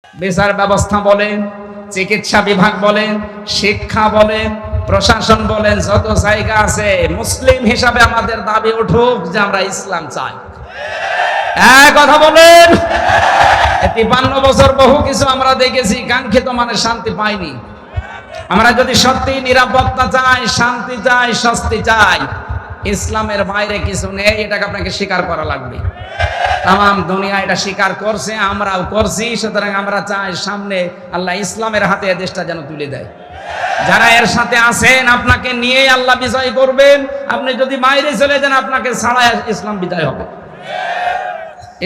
বিচার ব্যবস্থা বলেন, চিকিৎসা বিভাগ বলেন, শিক্ষা বলেন, প্রশাসন বলেন, যত জায়গা আছে, মুসলিম হিসাবে আমাদের দাবি উঠুক যে আমরা ইসলাম চাই। এক কথা বলেন। 53 বছর বহু কিছু আমরা দেখেছি, কাঙ্ক্ষিত মানে শান্তি পাইনি। আমরা যদি সত্যি নিরাপত্তা চাই, শান্তি চাই, স্বস্তি চাই, ইসলামের বাইরে কিছু নেই, এটাকে আপনাকে স্বীকার করা লাগবে। তাম দুনিয়া এটা স্বীকার করছে, আমরাও করছি। সুতরাং আমরা চাই সামনে আল্লাহ ইসলামের হাতে এই দেশটা যেন তুলে দেয়। যারা এর সাথে আছেন, আপনাকে নিয়েই আল্লাহ বিজয় করবেন। আপনি যদি বাইরে চলে যান, আপনাকে ছাড়া ইসলাম বিজয় হবে।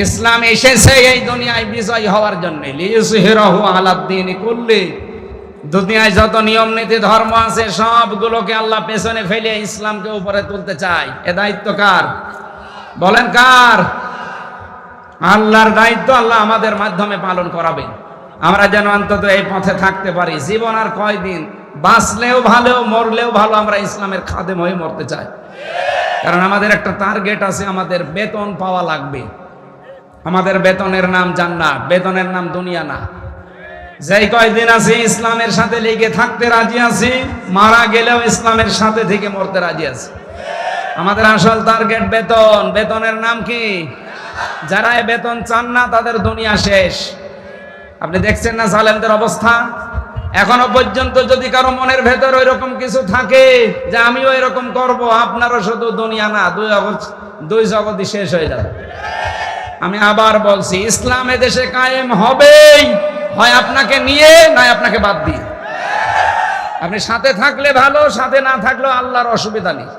ইসলাম এসেছে এই দুনিয়ায় বিজয় হওয়ার জন্য। লিইয়ুযহিরাহু আলাদ-দীনি কুল্লি। দুনিয়ায় যত নিয়ম নীতি ধর্ম আছে সবগুলোকে আল্লাহ পেছনে ফেলে ইসলামকে উপরে তুলতে চায়। এ দায়িত্ব কার? বলেন কার? আল্লাহর দায়িত্ব। আল্লাহ আমাদের মাধ্যমে পালন করাবেন। আমরা যেন অন্তত এই পথে থাকতে পারি। জীবন আর কয়দিন, বাঁচলেও ভালো, মরলেও ভালো, আমরা ইসলামের খাদেম হয়ে মরতে চাই। কারণ আমাদের একটা টার্গেট আছে, আমাদের বেতন পাওয়া লাগবে। আমাদের বেতনের নাম জান্নাত, বেতনের নাম দুনিয়া না। যেই কয়দিন আছি ইসলামের সাথে লেগে থাকতে রাজি আছি, মারা গেলেও ইসলামের সাথে থেকে মরতে রাজি আছি। আমাদের আসল টার্গেট বেতন। বেতনের নাম কি? যারা এই বেতন চান না তাদের দুনিয়া শেষ। আপনি দেখছেন না জালেমদের অবস্থা? এখনো পর্যন্ত যদি কারো মনের ভেতর ওই রকম কিছু থাকে যে আমিও এরকম করব, আপনারও শুধু দুনিয়া না, দুই জগৎই শেষ হয়ে যাবে। আমি আবার বলছি, ইসলাম এদেশে কায়েম হবেই, হয় আপনাকে নিয়ে নয় আপনাকে বাদ দিয়ে। আপনি সাথে থাকলে ভালো, সাথে না থাকলেও আল্লাহর অসুবিধা নেই।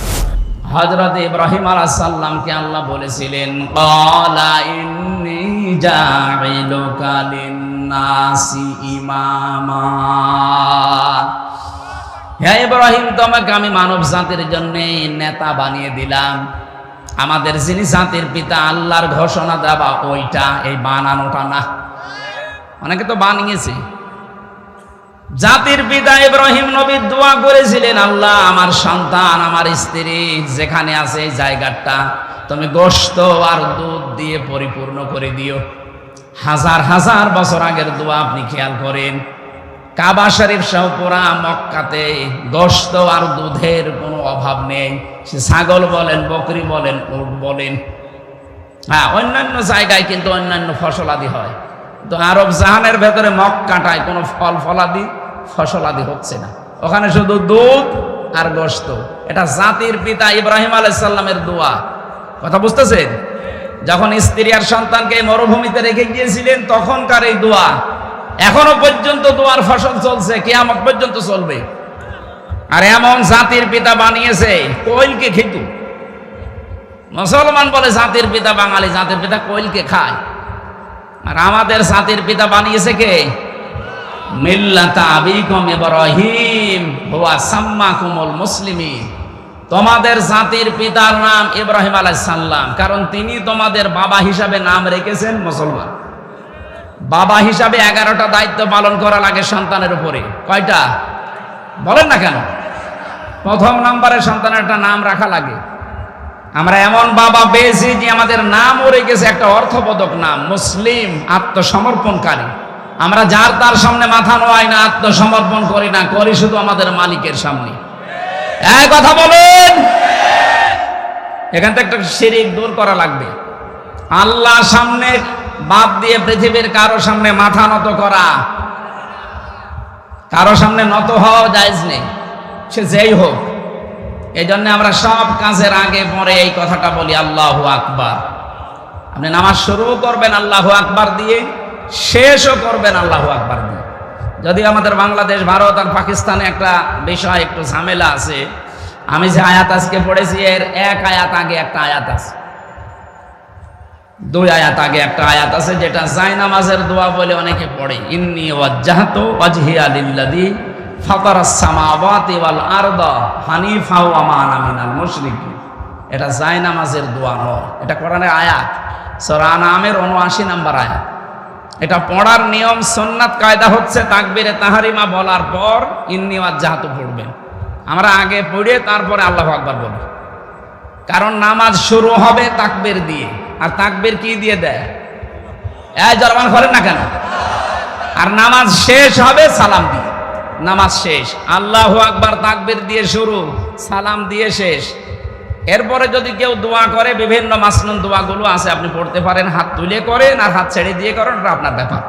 হযরত ইব্রাহিম আলাইহিস সালামকে আল্লাহ বলেছিলেন, ক্বালা ইন্নী জাইলুকা লিন-নাসি ইমামা। হে ইব্রাহিম, তোমাকে আমি মানব জাতির জন্য নেতা বানিয়ে দিলাম। আমাদের যিনি জাতির পিতা, আল্লাহর ঘোষণা দেওয়া ওইটা, এই বানানোটা না। অনেকে তো বানিয়েছে। জাতির পিতা ইব্রাহিম নবী দোয়া করেছিলেন, আল্লাহ আমার সন্তান, আমার স্ত্রী যেখানে আছে এই জায়গাটা তুমি গোশত আর দুধ দিয়ে পরিপূর্ণ করে দিও। হাজার হাজার বছর আগের দোয়া আপনি খেয়াল করেন। কাবা শরীফ সহ পুরা মক্কাতে গোশত আর দুধের কোনো অভাব নেই। সে ছাগল বলেন, বকরি বলেন, উট বলেন। হ্যাঁ, অন্যান্য জায়গায় কিন্তু অন্যান্য ফসলাদি হয়, তো আরব জাহানের ভেতরে মক্কাটায় কোনো ফল ফলাদি ফসলাদি হচ্ছে না। ওখানে শুধু দুধ আর গোশত। এটা জাতির পিতা ইব্রাহিম আলাইহিস সালামের দোয়া। কথা বুঝতেছেন? যখন স্ত্রী আর সন্তানকে মরুভূমিতে রেখে গিয়েছিলেন তখনকার এই দোয়া এখনো পর্যন্ত দোয়ার ফসল চলছে, কিয়ামত পর্যন্ত চলবে। আর এমন জাতির পিতা বানিয়েছে, কোয়েলকে খেত। মুসলমান বলে জাতির পিতা বাঙালি, জাতির পিতা কোয়েলকে খায়। আর আমাদের জাতির পিতা বানিয়েছে কে? মিল্লাতা আবিকুম ইব্রাহিম হুয়া সাম্মাকুমুল মুসলিমিন। তোমাদের জাতির পিতার নাম ইব্রাহিম আলাইহিস সালাম, কারণ তিনি তোমাদের বাবা হিসাবে নাম রেখেছেন মুসলমান। বাবা হিসাবে 11টা দায়িত্ব পালন করা লাগে সন্তানের উপরে। কয়টা বলেন না কেন? প্রথম নম্বরে সন্তানের একটা নাম রাখা লাগে। আমরা এমন বাবা পেয়েছি যে আমাদের নামও রেখেছে একটা অর্থবোধক নাম, মুসলিম, আত্মসমর্পণকারী। আমরা যার তার সামনে মাথা নোয়াই না, আত্মসমর্পণ করি না, করি শুধু আমাদের মালিকের সামনে। এই কথা বলেন। এখান থেকে একটা শিরক দূর করা লাগবে। আল্লাহর সামনে বাদ দিয়ে পৃথিবীর কারো সামনে মাথা নত করা, কারো সামনে নত হওয়া জায়েজ নেই, সে যেই হোক। এই জন্য আমরা সব কাজের আগে পরে এই কথাটা বলি, আল্লাহু আকবার। আপনি নামাজ শুরু করবেন আল্লাহু আকবার দিয়ে, শেষও করবেন আল্লাহু আকবার দিয়ে। যদি আমাদের বাংলাদেশ, ভারত আর পাকিস্তানে একটা বিষয় একটু ঝামেলা আছে। আমি যে আয়াত আজকে পড়েছি এর এক আয়াত আগে একটা আয়াত আছে, 2 আয়াত আগে একটা আয়াত আছে যেটা জায়নামাজের দোয়া বলে অনেকে পড়ে। ইন্নী ওয়াজ্জাহতু ওয়াজহিয়া লিল্লাযী ফাতারাস সামাওয়াতি ওয়াল আরদা হানিফা ওয়া মা আনা মিনাল মুশরিকিন। এটা জায়নামাজের দোয়া নয়, এটা কোরআনের আয়াত, সূরা আনআমের 79 নম্বর আয়াত। এটা পড়ার নিয়ম, সুন্নাত কায়দা হচ্ছে তাকবীরে তাহরিমা বলার পর ইন্নী ওয়াজ্জাহতু পড়বেন। আমরা আগে পড়ে তারপরে আল্লাহু আকবার বলি, কারণ নামাজ শুরু হবে তাকবীর দিয়ে। আর তাকবীর কি দিয়ে দেয়? এই জরমান করেন না কেন? আর নামাজ শেষ হবে সালাম দিয়ে। নামাজ শেষ, আল্লাহু আকবার তাকবীর দিয়ে শুরু, সালাম দিয়ে শেষ। এরপরে যদি কেউ দোয়া করে, বিভিন্ন মাসনুন দোয়াগুলো আছে, আপনি পড়তে পারেন, হাত তুলে করেন আর হাত ছেড়ে দিয়ে করেন, এটা আপনার ব্যাপার।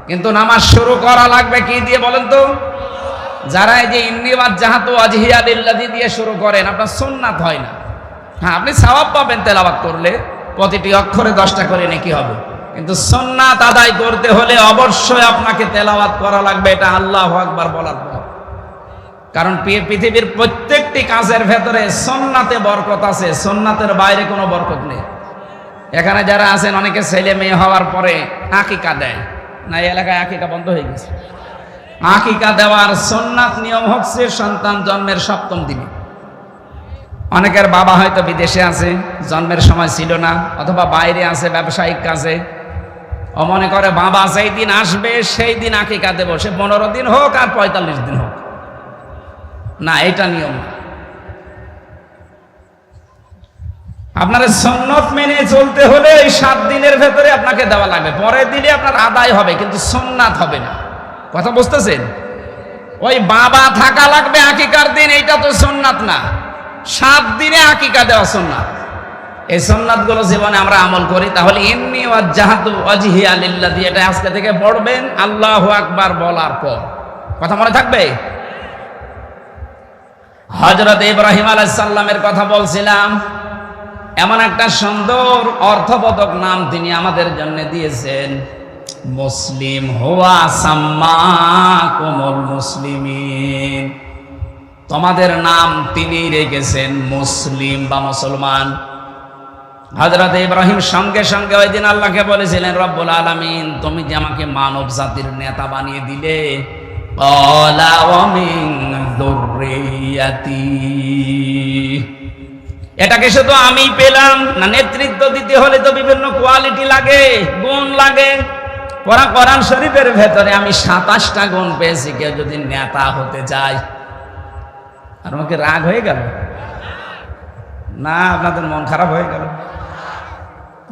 কিন্তু নামাজ শুরু করা লাগবে কি দিয়ে বলেন তো? যারা এই যে ইন্নী ওয়াজ্জাহাতু ওয়াজহিয়া লিল্লাযী দিয়ে শুরু করেন, আপনার সুন্নাত হয় না। হ্যাঁ, আপনি সওয়াব পাবেন তেলাওয়াত করলে, প্রতিটি অক্ষরে 10টা করে নেকি হবে, কিন্তু সুন্নাত আদায় করতে হলে অবশ্যই আপনাকে তেলাওয়াত করা লাগবে, এটা আল্লাহু আকবার বলার পর। কারণ পৃথিবীর প্রত্যেকটি কাজের ভেতরে সুন্নাতে বরকত আছে, সুন্নাতের বাইরে কোনো বরকত নেই। এখানে যারা আছেন অনেকে ছেলে মেয়ে হওয়ার পরে আকিকা দেয় না, এই এলাকায় আকিকা বন্ধ হয়ে গেছে। আকিকা দেওয়ার সুন্নাত নিয়ম হচ্ছে সন্তান জন্মের 7ম দিনে। অনেকের বাবা হয়তো বিদেশে আছে, জন্মের সময় ছিল না, অথবা বাইরে আছে ব্যবসায়িক কাজে, ও মনে করে বাবা যেই দিন আসবে সেই দিন আকিকা দেব, সে 15 দিন হোক আর 45 দিন হোক না, এটা নিয়ম না। আপনার সুন্নত মেনে চলতে হলে এই 7 দিনের ভেতরে আপনাকে দেওয়া লাগবে, পরের দিনে আপনার আদায় হবে, কিন্তু সুন্নাত হবে না। কথা বুঝতেছেন? ওই বাবা থাকা লাগবে আকিকার দিন, এইটা তো সুন্নাত না। 7 দিনে আকিকা দেওয়া সুন্নাত। এই সুন্নাতগুলো জীবনে আমরা আমল করি, তাহলে ইন্নী ওয়াজ্জাহাতু ওয়াজহিয়া লিল্লাযী, এটা আজকে থেকে পড়বেন আল্লাহু আকবার বলার পর। কথা মনে থাকবে? হযরত ইব্রাহিম আলাইহিস সালামের কথা বলছিলাম, এমন একটা সুন্দর অর্থবোধক নাম তিনি আমাদের জন্য দিয়েছেন, মুসলিম হুয়া সাম্মাকুমুল মুসলিমিন। তোমাদের নাম তিনি রেখেছেন মুসলিম বা মুসলমান। হযরত ইব্রাহিম সঙ্গে সঙ্গে ওই দিন আল্লাহকে বলেছিলেন, রব্বুল আলামিন, তুমি যে আমাকে মানব জাতির নেতা বানিয়ে দিলে, ক্বালা ওয়া মিন যুররিয়াতি, এটাকে শুধু আমি পেলাম না, নেতৃত্ব দিতে হলে তো বিভিন্ন কোয়ালিটি লাগে, গুণ লাগে। কোরআন শরীফের ভেতরে আমি 27টা গুণ পেয়েছি। কেউ যদি নেতা হতে চায়, আর আমাকে রাগ হয়ে গেল না? আপনাদের মন খারাপ হয়ে গেল?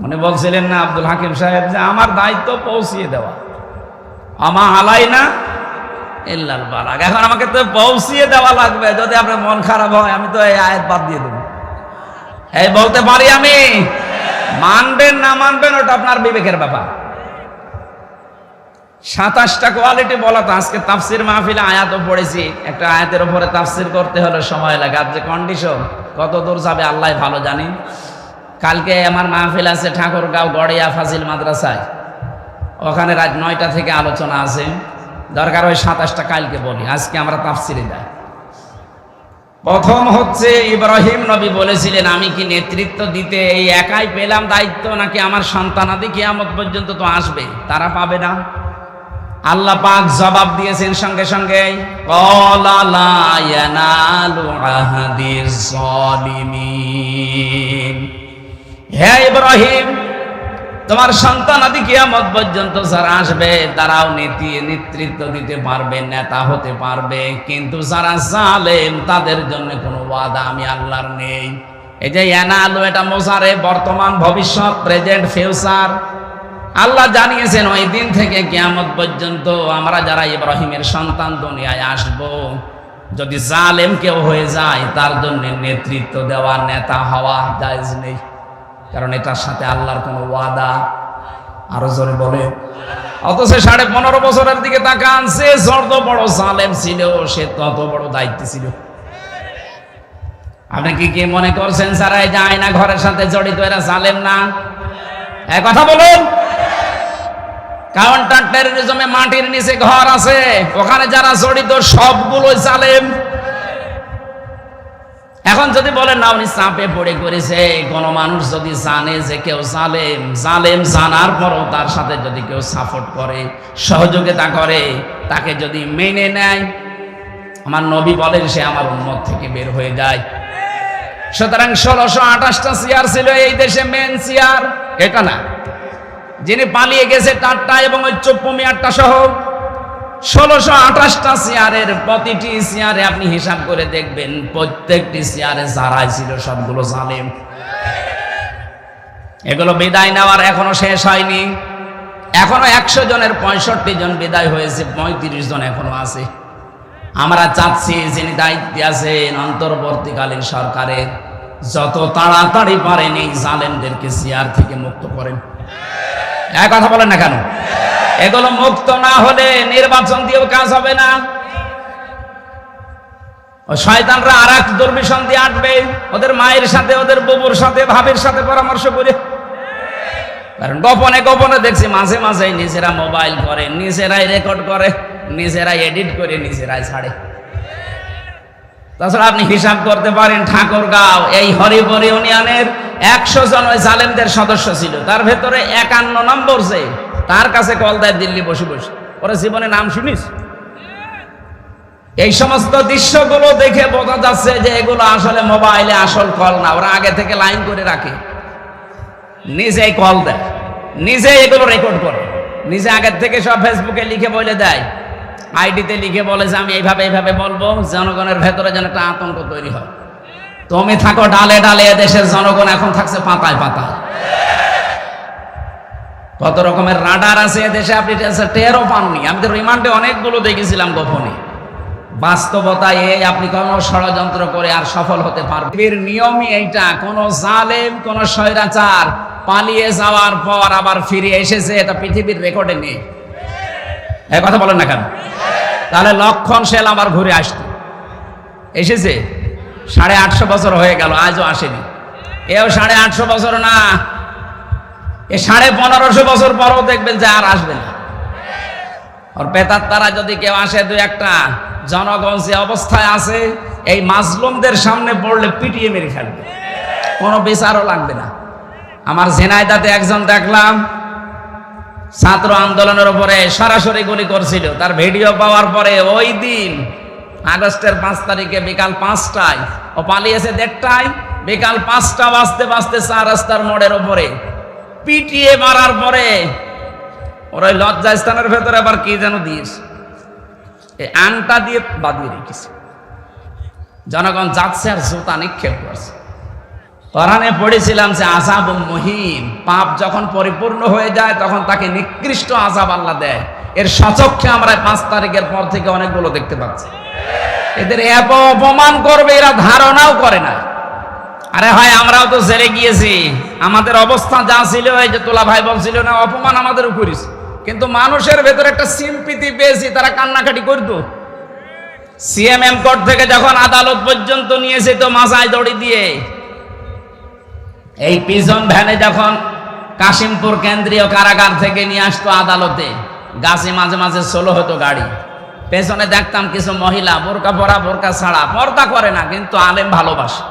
মনে বলছিলেন না আব্দুল হাকিম সাহেব যে আমার দায়িত্ব পৌঁছিয়ে দেওয়া, আমা আলাইনা ইল্লাল বালাগ। এখন আমাকে তো পৌঁছিয়ে দেওয়া লাগবে। যদি আপনার মন খারাপ হয়, আমি তো এই আয়াত বাদ দিয়ে দেবো। এই বলতে পারি আমি, মানবেন না মানবেন ওটা আপনার বিবেকের ব্যাপার। 27টা কোয়ালিটি বলা তো, আজকে তাফসির মাহফিলে আয়াতও পড়েছি, একটা আয়াতের উপরে তাফসির করতে হলে সময় লাগে, আর যে কন্ডিশন কত দূর যাবে আল্লাহ ভালো জানি। কালকে আমার মাহফিল আছে ঠাকুরগাঁও গড়িয়া ফাজিল মাদ্রাসায়, ওখানে রাত 9টা থেকে আলোচনা আছে। দরকার হয় 27টা কালকে বলি, আজকে আমরা তাফসিরে যাই। প্রথম হচ্ছে, ইব্রাহিম নবী বলেছিলেন, আমি কি নেতৃত্ব দিতে এই একাই পেলাম দায়িত্ব, নাকি আমার সন্তানাদি কিয়ামত পর্যন্ত তো আসবে, তারা পাবে না? আল্লাহ পাক জবাব দিয়েছেন সঙ্গে সঙ্গে, ক্বালা লা ইয়ানালু আহাদিজ যালিমিন। হে ইব্রাহিম, তোমার সন্তানাদি কিয়ামত পর্যন্ত যারা আসবে তারাও নেতৃত্ব দিতে পারবে, নেতা হতে পারবে, কিন্তু যারা জালেম তাদের জন্য কোনো ওয়াদা আমি আল্লাহর নেই। এই যে ইয়ানালু, এটা মুজারে, বর্তমান, ভবিষ্যৎ, প্রেজেন্ট, ফিউচার। আল্লাহ জানিয়েছেন ওই দিন থেকে কিয়ামত পর্যন্ত আমরা যারা ইব্রাহিমের সন্তান দুনিয়ায় আসব, যদি জালেম কেউ হয়ে যায় তার জন্য নেতৃত্ব দেওয়া, নেতা হওয়া জায়েজ নেই, কারণ এটার সাথে আল্লাহর কোনো ওয়াদা। আরো জোরে বলে। অথচ 15.5 বছরের দিকে তাকান, সে যত বড় জালেম ছিল সে তত বড় দায়িত্ব ছিল। আপনি কি মনে করছেন যারা এই যে আয়না ঘরের সাথে জড়িত এরা জালেম না? এক কথা বলুন। কাউন্টার টেররিজমে মাটির নিচে ঘর আছে, ওখানে যারা জড়িত সবগুলো জালেম। এখন যদি বলেন না উনি চাপে পড়ে করেছে, কোন মানুষ যদি জানে যে কেউ জালেম জানার পরও তার সাথে যদি কেউ সাপোর্ট করে, সহযোগিতা করে, তাকে যদি মেনে নেয়, আমার নবী বলেন সে আমার উম্মত থেকে বের হয়ে যায়। সুতরাং 1628টা চেয়ার ছিল এই দেশে, মেন চেয়ার এটা না। যিনি পালিয়ে গেছে তারটা এবং ওই চুপ্পু মিয়ারটা সহ 1628টা চেয়ারের প্রতিটি চেয়ারে আপনি হিসাব করে দেখবেন, প্রত্যেকটি চেয়ারে যারাই ছিল সবগুলো জালেম। এগুলো বিদায় নেওয়ার এখনো শেষ হয়নি। এখনো 100 জনের 65 জন বিদায় হয়েছে, 35 জন এখনো আছে। আমরা চাচ্ছি যিনি দায়িত্বে আছেন অন্তর্বর্তীকালীন সরকারের, যত তাড়াতাড়ি পারেন এই জালেমদেরকে চেয়ার থেকে মুক্ত করেন। এক কথা বলেন না কেন? এগুলো মুক্ত না হলে নির্বাচন দিয়েও কাজ হবে না। শয়তানরা আর এক দুর্বিসন দিয়ে আটবে, ওদের মায়ের সাথে, ওদের বুবুর সাথে, ভাবির সাথে পরামর্শ করে। কারণ গোপনে গোপনে দেখছি মাঝে মাঝে নিজেরা মোবাইল করে, নিজেরাই রেকর্ড করে, নিজেরাই এডিট করে, নিজেরাই ছাড়ে। তাছাড়া আপনি হিসাব করতে পারেন, ঠাকুরগাঁও এই হরিপুর ইউনিয়নের 100 জন ওই জালেমদের সদস্য ছিল, তার ভেতরে 51 নম্বর যে তার কাছে কল দেয় দিল্লি বসে বসে, ওরা জীবনে নাম শুনিস? এই সমস্ত দৃশ্যগুলো দেখে বোঝা যাচ্ছে যে এগুলো আসলে মোবাইলে আসল কল না, ওরা আগে থেকে লাইন করে রাখে, নিজেই কল দেয়, নিজে এগুলো রেকর্ড করে, নিজে আগের থেকে সব ফেসবুকে লিখে বলে দেয়, আইডিতে লিখে বলে যে আমি এইভাবে এইভাবে বলবো, জনগণের ভেতরে যেন একটা আতঙ্ক তৈরি হয়। তুমি থাকো ডালে ডালে, দেশের জনগণ এখন থাকছে পাতায় পাতায়। কত রকমের রাডার আছে দেশে, আপনি টেরও পাননি। আমি তো রিমান্ডে অনেকগুলো দেখেছিলাম গোপনে। বাস্তবতায় এই আপনি কোনো ষড়যন্ত্র করে আর সফল হতে পারবেন। এর নিয়মই এইটা, কোন জালেম, কোন স্বৈরাচার পালিয়ে যাওয়ার পর আবার ফিরে এসেছে, এটা পৃথিবীর রেকর্ডে নেই। এই কথা বলেন না কেন? তাহলে লক্ষণ সেল আবার ঘুরে আসতো, এসেছে 850 বছর হয়ে গেল, আজও আসেনি। এও 850 বছর না, এ 1550 বছর পরও দেখবেন যে আর আসবে না। আর বেতার তারা যদি কেউ আসে, দু একটা, জনগণ যে অবস্থায় আছে এই মাজলুমদের সামনে পড়লে পিটিয়ে মেরে ফেলবে, কোনো বিচারও লাগবে না। আমার ঝিনাইদহে একজন দেখলাম ছাত্র আন্দোলনের উপরে সরাসরি গুলি করছিল, তার ভিডিও পাওয়ার পরে ওই দিন আগস্টের 5 তারিখে বিকাল 5টায় ও পালিয়েছে 1:30টায়, বিকাল 5টা বাজতে বাজতে 4 রাস্তার মোড়ের উপরে পিটিয়ে মারার পরে ওর ওই লজ্জাস্থানের ভেতরে আবার কি যেন দিয়েছে, এই আংটা দিয়ে বাঁধিয়ে রেখেছে। জনগণ যাচ্ছে আর জুতা নিক্ষেপ করছে। কোরআনে পড়েছিলাম যে আযাব মুহিন, পাপ যখন পরিপূর্ণ হয়ে যায় তখন তাকে নিকৃষ্ট আযাব আল্লাহ দেয়। এর সচক্ষে আমরা 5 তারিখের পর থেকে অনেকগুলো দেখতে পাচ্ছি। এদের অপমান করবে এরা ধারণাও করে না। আরে হয় আমরাও তো জেলে গিয়েছি, আমাদের অবস্থা যা ছিল, এই যে তোলা ভাই বলছিল না, অপমান আমাদেরও করিস, কিন্তু মানুষের ভেতরে একটা সিম্পিতি পেয়েছি, তারা কান্নাকাটি করতো। সিএমএম কোর্ট থেকে যখন আদালত পর্যন্ত নিয়েছে তো মাথায় দড়ি দিয়ে, এই পিজন ভ্যানে যখন কাশিমপুর কেন্দ্রীয় কারাগার থেকে নিয়ে আসতো আদালতে, গাছে মাঝে মাঝে সোলো হতো গাড়ি, পেছনে দেখতাম কিছু মহিলা বোরকা পরা, বোরকা ছাড়া, পর্দা করে না কিন্তু আলেম ভালোবাসে,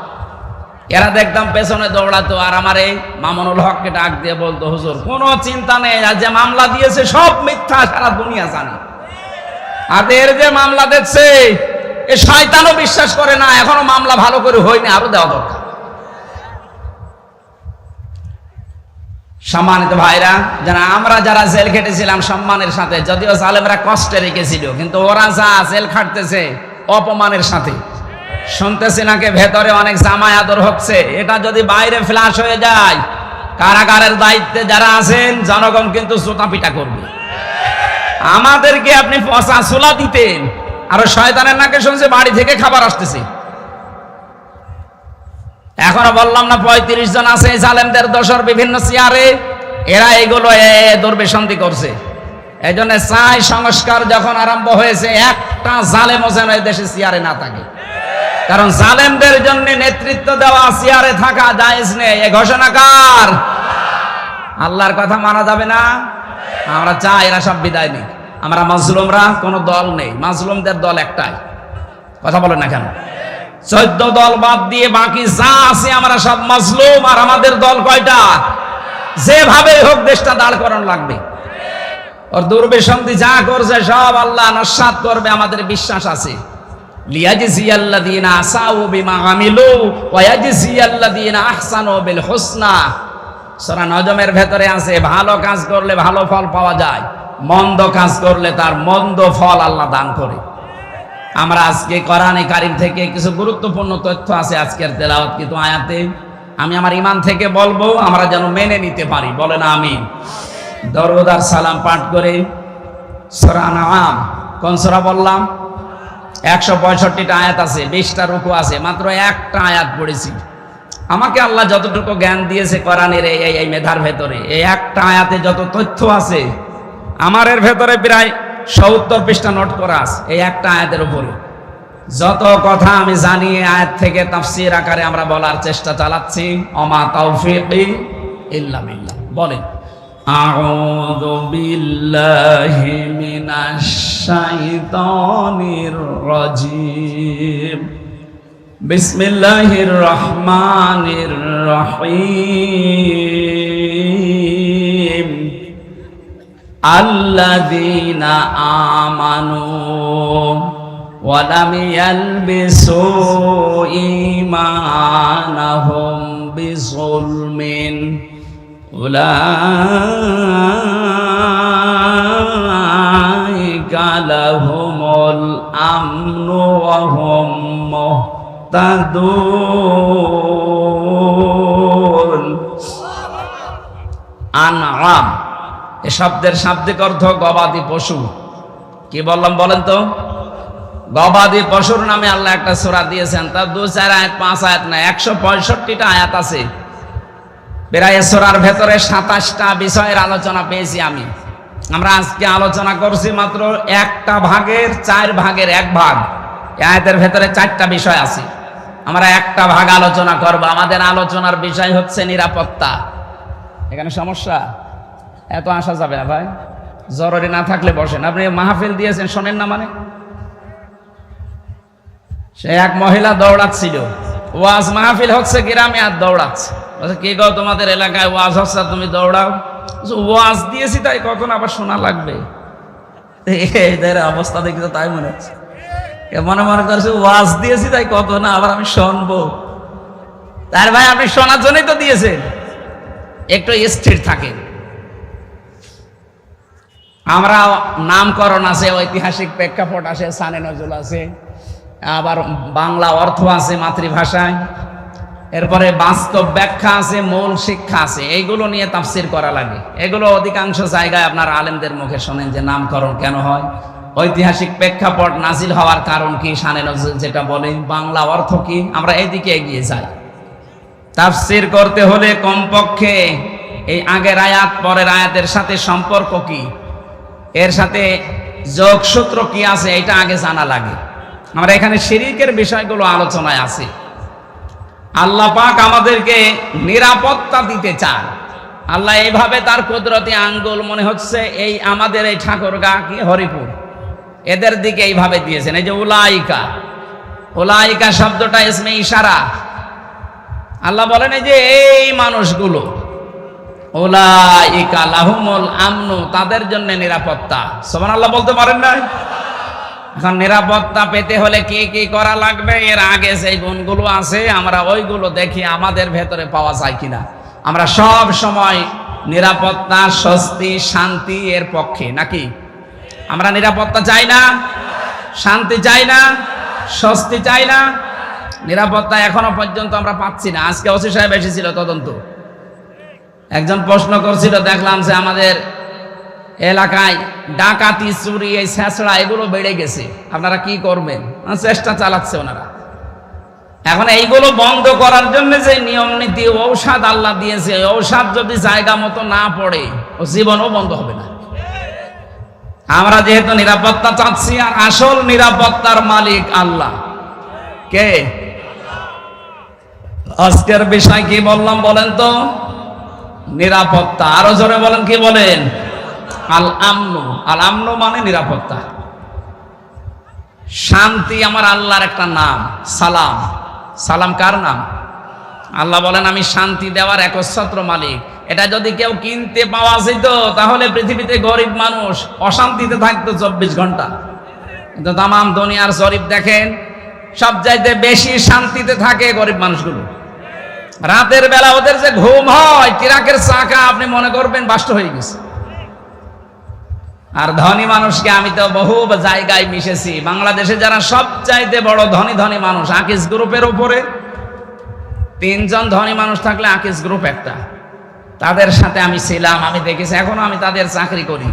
এরা দেখতাম পেছনে দৌড়াতো। আর আমার এই মামুনুল হককে ডাক দিয়ে বলতো, হুজুর কোনো চিন্তা নেই, আর যে মামলা দিয়েছে সব মিথ্যা, সারা দুনিয়া জানে। আর এর যে মামলা দেখছে এ শয়তানও বিশ্বাস করে না, এখনো মামলা ভালো করে হয়নি, আরো দেওয়া দরকার। সম্মানিত ভাইরা, যারা আমরা যারা জেল খেটেছিলাম সম্মানের সাথে, যদিও জালেমরা কষ্টে রেখেছিল, কিন্তু ওরা যা জেল খাটতেছে অপমানের সাথে। শুনতেছি নাকি ভেতরে অনেক জামাই আদর হচ্ছে, এটা যদি বাইরে ফ্ল্যাশ হয়ে যায়, কারাগারের দায়িত্বে যারা আছেন জনগণ কিন্তু জুতা পিটা করবে। আমাদেরকে আপনি পচা ছোলা দিতেন, আর শয়তানের নাকে শুনছে বাড়ি থেকে খাবার আসতেছে। এখনো বললাম না 35 জন আছে জালেমদের দোসর বিভিন্ন চেয়ারে, এরা এগুলো দুর্বিসন্ধি করছে। এই জন্য চাই সংস্কার যখন আরম্ভ হয়েছে, একটা জালেমও যেন এই দেশে চেয়ারে না থাকে, কারণ জালেমদের জন্য নেতৃত্ব দেওয়া, চেয়ারে থাকা জায়েজ নেই। এই ঘোষণা কার? আল্লাহর কথা মানা যাবে না। আমরা চাই এরা সব বিদায় নেই। আমরা মাজলুমরা কোনো দল নেই, মাজলুমদের দল একটাই। কথা বলেন না কেন? 14 দল বাদ দিয়ে বাকি যা আছে আমরা সব মাজলুম। আর আমাদের দল কয়টা? যেভাবে হোক দেশটা দাঁড় করানো লাগবে। ওর দুর্বিসন্ধি যা করছে সব আল্লাহ নস্যাৎ করবে, আমাদের বিশ্বাস আছে। লিয়াজজিয়াল্লাযীনা আসাউ বিমা আমিলু ওয়া ইয়াজজিয়াল্লাযীনা আহসানু বিল হুসনা। সূরা নজমের ভেতরে আছে, ভালো কাজ করলে ভালো ফল পাওয়া যায়, মন্দ কাজ করলে তার মন্দ ফল আল্লাহ দান করে। আমরা আজকে কোরআনে কারীম থেকে কিছু গুরুত্বপূর্ণ তথ্য আছে আজকের তেলাওয়াতকৃত আয়াতে, আমি আমার ঈমান থেকে বলবো, আমরা যেন মেনে নিতে পারি। বলেন আমিন। দরুদ আর সালাম পাঠ করে সূরা আনআম, কোন সূরা বললাম? 165টা আয়াত আছে, 20টা রুকু আছে, মাত্র একটা আয়াত পড়েছি। আমাকে আল্লাহ যতটুকু জ্ঞান দিয়েছে কোরআনের এই মেধার ভেতরে, এই একটা আয়াতে যত তথ্য আছে, আমার এর ভেতরে প্রায় 70 পৃষ্ঠা নোট করা আছে এই একটা আয়াতের উপরে। যত কথা আমি জানি এই আয়াত থেকে তাফসীর আকারে আমরা বলার চেষ্টা চালাচ্ছি। ওমা তাওফীকি ইল্লা বিল্লাহ। বলেন আউযু বিল্লাহি মিনাশ শাইতানির রাজীম, বিসমিল্লাহির রহমানির রহিম। আল্লাযীনা আমানু ওয়া লাম ইয়ালবিসু ঈমানাহুম বিযুলমিন উলাইকা লাহুমুল আমনু ওয়া হুম মুহতাদুন। আনআম এ শব্দের শাব্দিক অর্থ গবাদি পশু। কি বললাম বলেন তো? গবাদি পশুর নামে আল্লাহ একটা সূরা দিয়েছেন, তার 2-4 আয়াত 5 আয়াত না, 165টা আয়াত আছে। প্রায় সূরার ভেতরে 27টা বিষয়ের আলোচনা পেয়েছি আমি। আমরা আজকে আলোচনা করছি মাত্র একটা ভাগের 4 ভাগের 1 ভাগ। আয়াতের ভেতরে 4টা বিষয় আছে, আমরা একটা ভাগ আলোচনা করব। আমাদের আলোচনার বিষয় হচ্ছে নিরাপত্তা। এখানে সমস্যা, এত আসা যাবে না ভাই, জরুরি না থাকলে বসেন। আপনি মাহফিল দিয়েছেন, শোনেন না মানে? সে এক মহিলা দৌড়াচ্ছিল, ওয়াজ মাহফিল হচ্ছে গ্রামে, আর দৌড়াচ্ছে। কি গো তোমাদের এলাকায় ওয়াজ হচ্ছে তুমি দৌড়াও? ওয়াজ দিয়েছি তাই কখন আবার শোনা লাগবে? এদের অবস্থা দেখি তো তাই মনে হচ্ছে, মনে মনে করছে ওয়াজ দিয়েছি তাই কত না আবার আমি শুনবো। তার ভাই আপনি শোনার জন্যই তো দিয়েছেন, একটু স্থির থাকেন। আমরা নামকরণ আছে, ঐতিহাসিক প্রেক্ষাপট আছে, সানে নজরুল আছে, আবার বাংলা অর্থ আছে মাতৃভাষায়, এরপরে বাস্তব ব্যাখ্যা আছে, মূল শিক্ষা আছে। এইগুলো নিয়ে তাফসীর করা লাগে। এগুলো অধিকাংশ জায়গায় আপনার আলেমদের মুখে শোনেন যে নামকরণ কেন হয়, ঐতিহাসিক প্রেক্ষাপট, নাজিল হওয়ার কারণ কি, শানে নজরুল যেটা বলে, বাংলা অর্থ কি। আমরা এইদিকে এগিয়ে যাই। তাফসীর করতে হলে কমপক্ষে এই আগের আয়াত পরের আয়াতের সাথে সম্পর্ক কি, এর সাথে যোগসূত্র কি আছে, এটা আগে জানা লাগে। আমরা এখানে শিরকের বিষয়গুলো আলোচনায় আছে। আল্লাহ পাক আমাদেরকে নিরাপত্তা দিতে চান। আল্লাহ এইভাবে তার কুদরতি আঙ্গুল, মনে হচ্ছে এই আমাদের এই ঠাকুরগাঁ কি হরিপুর, এদের দিকে এইভাবে দিয়েছেন। এই যে উলাইকা, উলাইকা শব্দটা ইসমে ইশারা। আল্লাহ বলেন এই যে এই মানুষগুলো, উলাইকা লাহুমুল আমনু, তাদের জন্য নিরাপত্তা। সুবহানাল্লাহ বলতে পারেন না? এখন নিরাপত্তা পেতে হলে কি কি করা লাগবে, এর আগে সেই গুণগুলো আছে, আমরা ওইগুলো দেখি আমাদের ভেতরে পাওয়া যায় কিনা। আমরা সব সময় নিরাপত্তা, স্বস্তি, শান্তি এর পক্ষে নাকি? আমরা নিরাপত্তা চাই না, শান্তি চাই না, স্বস্তি চাই না। নিরাপত্তা এখনো পর্যন্ত আমরা পাচ্ছি না। আজকে ওসি সাহেব এসেছিল তদন্ত, একজন প্রশ্ন করছিল, দেখলাম যে আমাদের এলাকায় ডাকাতি, চুরি, এই ছেঁচড়া এগুলো বেড়ে গেছে, আপনারা কি করবেন? চেষ্টা চালাচ্ছে ওনারা। এখন এইগুলো বন্ধ করার জন্য যে নিয়ম নীতি, ঔষধ আল্লাহ দিয়েছে, ঔষধ যদি জায়গা মতো না পড়ে, ও জীবনও বন্ধ হবে না। আমরা যেহেতু নিরাপত্তা চাচ্ছি, আর আসল নিরাপত্তার মালিক আল্লাহ কে? আজকের বিষয় কি বললাম বলেন তো? নিরাপত্তা। আরো জোরে বলেন, কি বলেন? আল আমনু। আল আমনু মানে নিরাপত্তা, শান্তি। আমার আল্লাহর একটা নাম সালাম। সালাম কার নাম? আল্লাহ বলেন আমি শান্তি দেওয়ার একচ্ছত্র মালিক। এটা যদি কেউ কিনতে পাওয়া যেত, তাহলে পৃথিবীতে গরিব মানুষ অশান্তিতে থাকতো 24 ঘন্টা। কিন্তু তামাম দুনিয়ার জরিপ দেখেন, সব চাইতে বেশি শান্তিতে থাকে গরিব মানুষগুলো। রাতের বেলা ওদের যে ঘুম হয়, ট্রাকের চাকা আপনি মনে করবেন বাষ্ট হয়ে গেছে। আর ধনী মানুষকে, আমি তো বহু জায়গায় মিশেছি, বাংলাদেশে যারা সবচাইতে বড় ধনী ধনী মানুষ, আকিজ গ্রুপের উপরে 3 জন ধনী মানুষ থাকলে আকিজ গ্রুপ একটা, তাদের সাথে আমি ছিলাম, আমি দেখেছি, এখনো আমি তাদের চাকরি করি,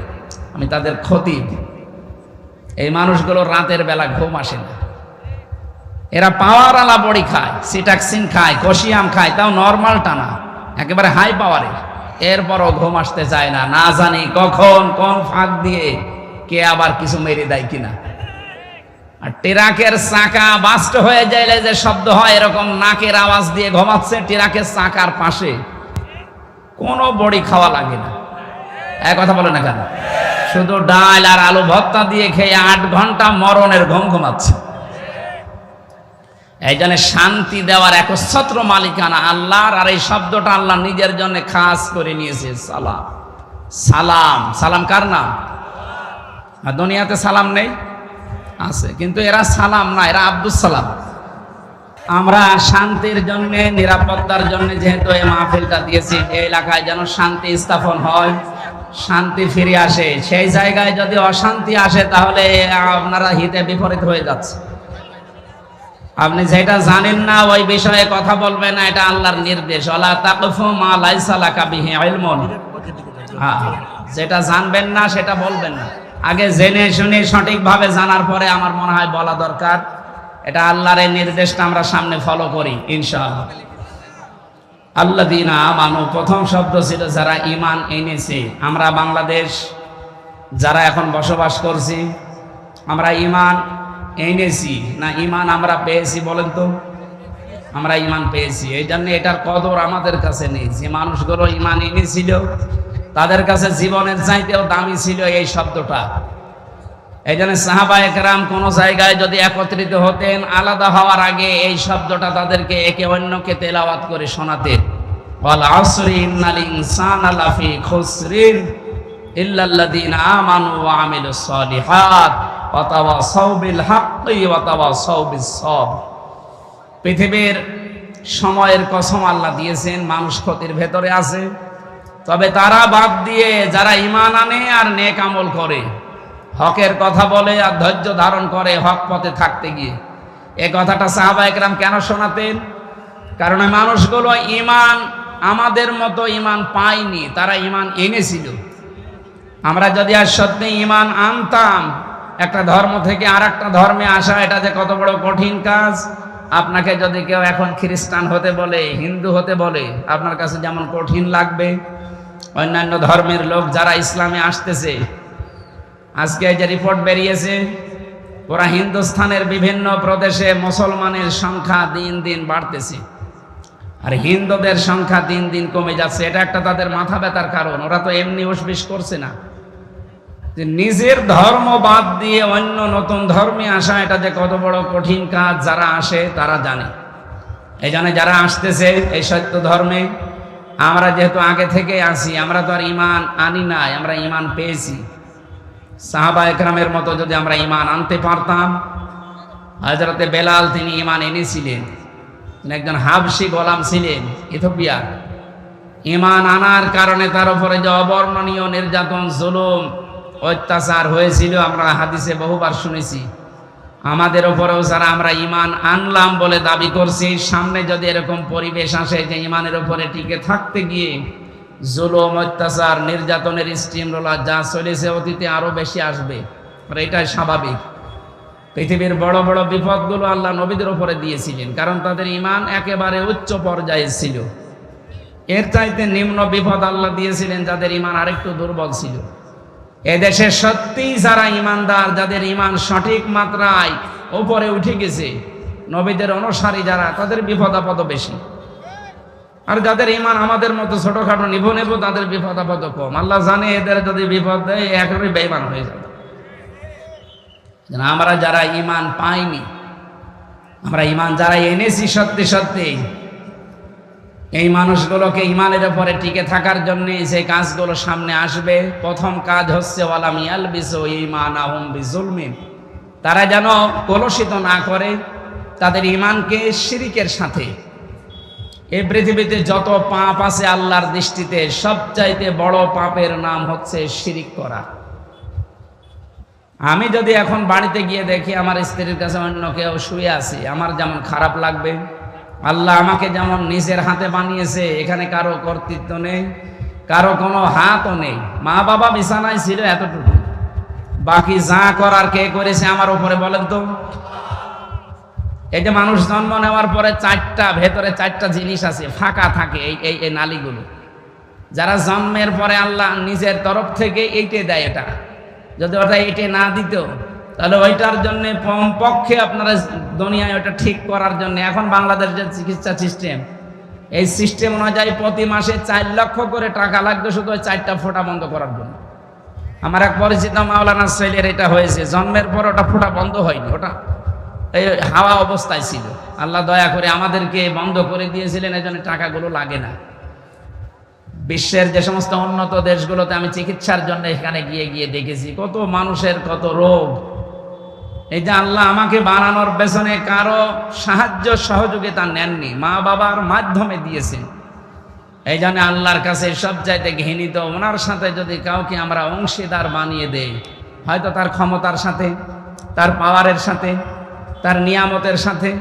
আমি তাদের খতিব। এই মানুষগুলো রাতের বেলা ঘুম আসে না, এরা পাওয়ারওয়ালা বড়ি খায়, সিটাক্সিন খায়, কশিয়াম খায়, তাও নর্মালটা না, একেবারে হাই পাওয়ারে। এরপরও ঘুম আসতে চায় না, না জানি কখন কোন ফাঁক দিয়ে কে আবার কিছু মেরে দেয় কিনা। আর ট্রাকের চাকা বাস্ট হয়ে যাইলে যে শব্দ হয়, এরকম নাকের আওয়াজ দিয়ে ঘুমাচ্ছে ট্রাকের চাকার পাশে। কোনো বড়ি খাওয়া লাগে না, এক কথা বলে না কেন? শুধু ডাল আর আলু ভর্তা দিয়ে খেয়ে 8 ঘন্টা মরণের ঘুম ঘুমাচ্ছে। এই জন্য শান্তি দেওয়ার একচ্ছত্র মালিকানা আল্লাহর, আর এই শব্দটা আল্লাহ নিজের জন্য খাস করে নিয়েছে। সালাম, সালাম, সালাম কার নাম? আর দুনিয়াতে সালাম নেই, আছে, কিন্তু এরা সালাম না, এরা আব্দুস সালাম। আমরা শান্তির জন্য, নিরাপত্তার জন্য যেহেতু এই মাহফিলটা দিয়েছি, এই এলাকায় যেন শান্তি স্থাপন হয়, শান্তি ফিরে আসে। সেই জায়গায় যদি অশান্তি আসে তাহলে আপনারা হিতে বিপরীত হয়ে যাচ্ছে। আপনি যেটা জানেন না ওই বিষয়ে কথা বলবেন না, এটা আল্লাহর নির্দেশ। ওয়ালা তাকফু মা লাইসা লাকা বিহি ইলমুন। যেটা জানবেন না সেটা বলবেন না, আগে জেনে শুনে সঠিকভাবে জানার পরে আমার মনে হয় বলা দরকার। এটা আল্লাহর এই নির্দেশটা আমরা সামনে ফলো করি ইনশাআল্লাহ। আল্লাযীনা আমানু, প্রথম শব্দ ছিল যারা ঈমান এনেছে। আমরা বাংলাদেশ যারা এখন বসবাস করছি, আমরা ঈমান এনেছি না ঈমান আমরা পেয়েছি বলেন তো? আমরা ঈমান পেয়েছি, এই জন্য এটার কদর আমাদের কাছে নেই। যে মানুষগুলো ঈমান এনেছিল তাদের কাছে জীবনের চাইতেও দামি ছিল এই শব্দটা। এই জন্য সাহাবায়ে কেরাম কোন জায়গায় যদি একত্রিত হতেন, আলাদা হওয়ার আগে এই শব্দটা তাদেরকে একে অন্যকে তেলাওয়াত করে শোনাতেন। ওয়াল আসরি ইন্নাল ইনসানা লাফি খুসরিন ইল্লাল্লাযীনা আমানু ওয়া আমিলুস সালিহাত ওয়া তাওয়াসাউ বিল হাক্কি ওয়া তাওয়াসাউ বিস সাবর। পৃথিবীর সময়ের কসম আল্লাহ দিয়েছেন, মানুষ ক্ষতির ভেতরে আছে, তবে তারা বাদ দিয়ে যারা ঈমান আনে আর নেক আমল করে, হকের কথা বলে আর ধৈর্য ধারণ করে হক পথে থাকতে গিয়ে। এই কথাটা সাহাবায়ে কেরাম কেন শোনাতেন? কারণ এই মানুষগুলো ঈমান আমাদের মতো ঈমান পায়নি, তারা ঈমান এনেছিল। আমরা যদি আর সত্যি ঈমান আনতাম, একটা ধর্ম থেকে আর একটা ধর্মে আসা এটা যে কত বড় কঠিন কাজ। আপনাকে যদি কেউ এখন খ্রিস্টান হতে বলে, হিন্দু হতে বলে, আপনার কাছে যেমন কঠিন লাগবে, অন্যান্য ধর্মের লোক যারা ইসলামে আসতেছে, আজকে যে রিপোর্ট বেরিয়েছে, ওরা হিন্দুস্থানের বিভিন্ন প্রদেশে মুসলমানের সংখ্যা দিন দিন বাড়তেছে আর হিন্দুদের সংখ্যা দিন দিন কমে যাচ্ছে। এটা একটা তাদের মাথা ব্যথার কারণ। ওরা তো এমনি উসবিস করছে না, যে নিজের ধর্ম বাদ দিয়ে অন্য নতুন ধর্মে আসা এটা যে কত বড় কঠিন কাজ, যারা আসে তারা জানে। এই জন্য যারা আসতেছে এই সত্য ধর্মে, আমরা যেহেতু আগে থেকে আসি, আমরা তো আর ঈমান আনি নাই, আমরা ঈমান পেয়েছি। সাহাবায়ে কেরামের মতো যদি আমরা ঈমান আনতে পারতাম, হযরতে বেলাল তিনি ঈমান এনেছিলেন, তিনি একজন হাবশী গোলাম ছিলেন ইথিওপিয়া। ঈমান আনার কারণে তার উপরে যে অবর্ণনীয় নির্যাতন, জুলুম, অত্যাচার হয়েছিল আমরা হাদিসে বহুবার শুনেছি। আমাদের উপরেও যারা আমরা ঈমান আনলাম বলে দাবি করছি, সামনে যদি এরকম পরিবেশ আসে যে ঈমানের উপরে টিকে থাকতে গিয়ে জুলুম, অত্যাচার, নির্যাতনের স্টিম রোলার যা চলেছে, অতীতে আরো বেশি আসবে, আর এটাই স্বাভাবিক। পৃথিবীর বড় বড় বিপদগুলো আল্লাহ নবীদের উপরে দিয়েছিলেন, কারণ তাদের ঈমান একেবারে উচ্চ পর্যায়ে ছিল। এর চাইতে নিম্ন বিপদ আল্লাহ দিয়েছিলেন যাদের ঈমান আরেকটু দুর্বল ছিল। এদেশে সত্যিই যারা ঈমানদার, যাদের ঈমান সঠিক মাত্রায় উপরে উঠে গেছে, নবীদের অনুসারী যারা, তাদের বিপদ আপদ বেশি। আর যাদের ঈমান আমাদের মতো ছোটখাটো নিভো নেবো, তাদের বিপদ আপদ কম। আল্লাহ জানে এদের যদি বিপদ দেয় একেবারে বেঈমান হয়ে যাবে। আমরা যারা ঈমান পাইনি, আমরা ঈমান যারা এনেছি সত্যি সত্যি, এই মানুষগুলোকে ঈমানের উপরে টিকে থাকার জন্য যে কাজগুলো সামনে আসবে, প্রথম কাজ হচ্ছে ওয়ালাম ইয়ালবিসু ঈমানাহুম বিজুলমিন। তারা যেন কলুষিত না করে তাদের ঈমানকে শিরকের সাথে। এই পৃথিবীতে যত পাপ আছে আল্লাহর দৃষ্টিতে সবচাইতে বড় পাপের নাম হচ্ছে শিরিক করা। আমি যদি এখন বাড়িতে গিয়ে দেখি আমার স্ত্রীর কাছে অন্য কেউ শুয়ে আছে, আমার যেমন খারাপ লাগবে। আল্লাহ আমাকে যেমন নিজের হাতে বানিয়েছে, এখানে কারো কর্তৃত্ব নেই, কারো কোনো হাতও নেই, মা বাবা বিছানায় ছিল এতটুকু, বাকি যা করার কে করেছে আমার উপরে বলেন তো? এই যে মানুষ জন্ম নেওয়ার পরে ভেতরে চারটা জিনিস আছে, ফাঁকা থাকে এই নালীগুলো। যারা জন্মের পরে আল্লাহ নিজের তরফ থেকে এইটে দেয়, এটা যদি ওটা এইটে না দিত তাহলে ওইটার জন্য কমপক্ষে আপনারা দুনিয়ায় ওটা ঠিক করার জন্য, এখন বাংলাদেশ যে চিকিৎসা সিস্টেম, এই সিস্টেম অনুযায়ী প্রতি মাসে 4 লক্ষ করে টাকা লাগবে শুধু ওই 4টা ফোঁটা বন্ধ করার জন্য। আমার এক পরিচিত মাওলানা ছেলের এটা হয়েছে, জন্মের পর ওটা ফোঁটা বন্ধ হয়নি, ওটা এই হাওয়া অবস্থায় ছিল। আল্লাহ দয়া করে আমাদেরকে বন্ধ করে দিয়েছিলেন, এই জন্য টাকাগুলো লাগে না। বিশ্বের যে সমস্ত উন্নত দেশগুলোতে আমি চিকিৎসার জন্য এখানে গিয়ে দেখেছি কত মানুষের কত রোগ। এই যে আল্লাহ আমাকে বানানোর পেছনে কারো সাহায্য সহযোগিতা নেননি, মা বাবার মাধ্যমে দিয়েছেন। এই জন্য আল্লাহর কাছে সবচাইতে ঘৃণিত, ওনার সাথে যদি কাউকে আমরা অংশীদার বানিয়ে দেই, হয়তো তার ক্ষমতার সাথে, তার পাওয়ারের সাথে, তার নিয়ামতের সাথে,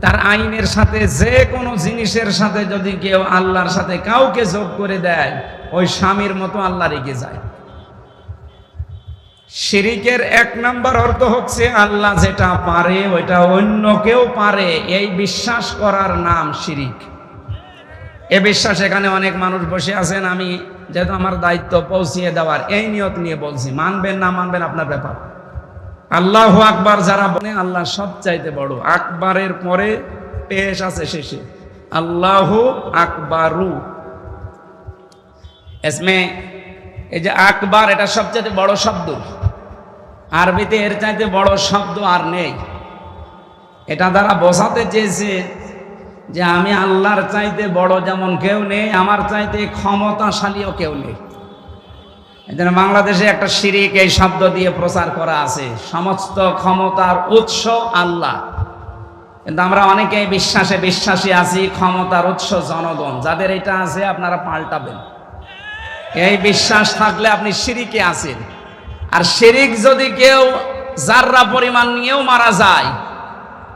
তার আইনের সাথে, যে কোনো জিনিসের সাথে যদি কেউ আল্লাহর সাথে কাউকে যোগ করে দেয়, ওই স্বামীর মতো আল্লাহ রেগে যায়। শিরিকের 1 নম্বর অর্থ হচ্ছে আল্লাহ যেটা পারে ওইটা অন্য কেউ পারে, এই বিশ্বাস করার নাম শিরিক। এ বিশ্বাস এখানে অনেক মানুষ বসে আছেন, আমি যেহেতু আমার দায়িত্ব পৌঁছিয়ে দেওয়ার, এই নিয়ত নিয়ে বলছি, মানবেন না মানবেন আপনার ব্যাপার। আল্লাহু আকবার যারা বলে আল্লাহ সবচাইতে বড়, আকবারের পরে পেশ আছে শেষে আল্লাহু আকবারু। এসমে এই যে আকবার, এটা সবচাইতে বড় শব্দ, আরবিতে এর চাইতে বড় শব্দ আর নেই। এটা দ্বারা বোঝাতে চেয়েছে যে আমি আল্লাহর চাইতে বড় যেমন কেউ নেই, আমার চাইতে ক্ষমতাশালীও কেউ নেই। এই জন্য বাংলাদেশে একটা শিরিক এই শব্দ দিয়ে প্রচার করা আছে, সমস্ত ক্ষমতার উৎস আল্লাহ। কিন্তু আমরা অনেকেই বিশ্বাসী আছি ক্ষমতার উৎস জনগণ। যাদের এটা আছে আপনারা পাল্টাবেন। এই বিশ্বাস থাকলে আপনি শিরিকে আছেন। আর শিরিক যদি কেউ জাররা পরিমাণ নিয়েও মারা যায়,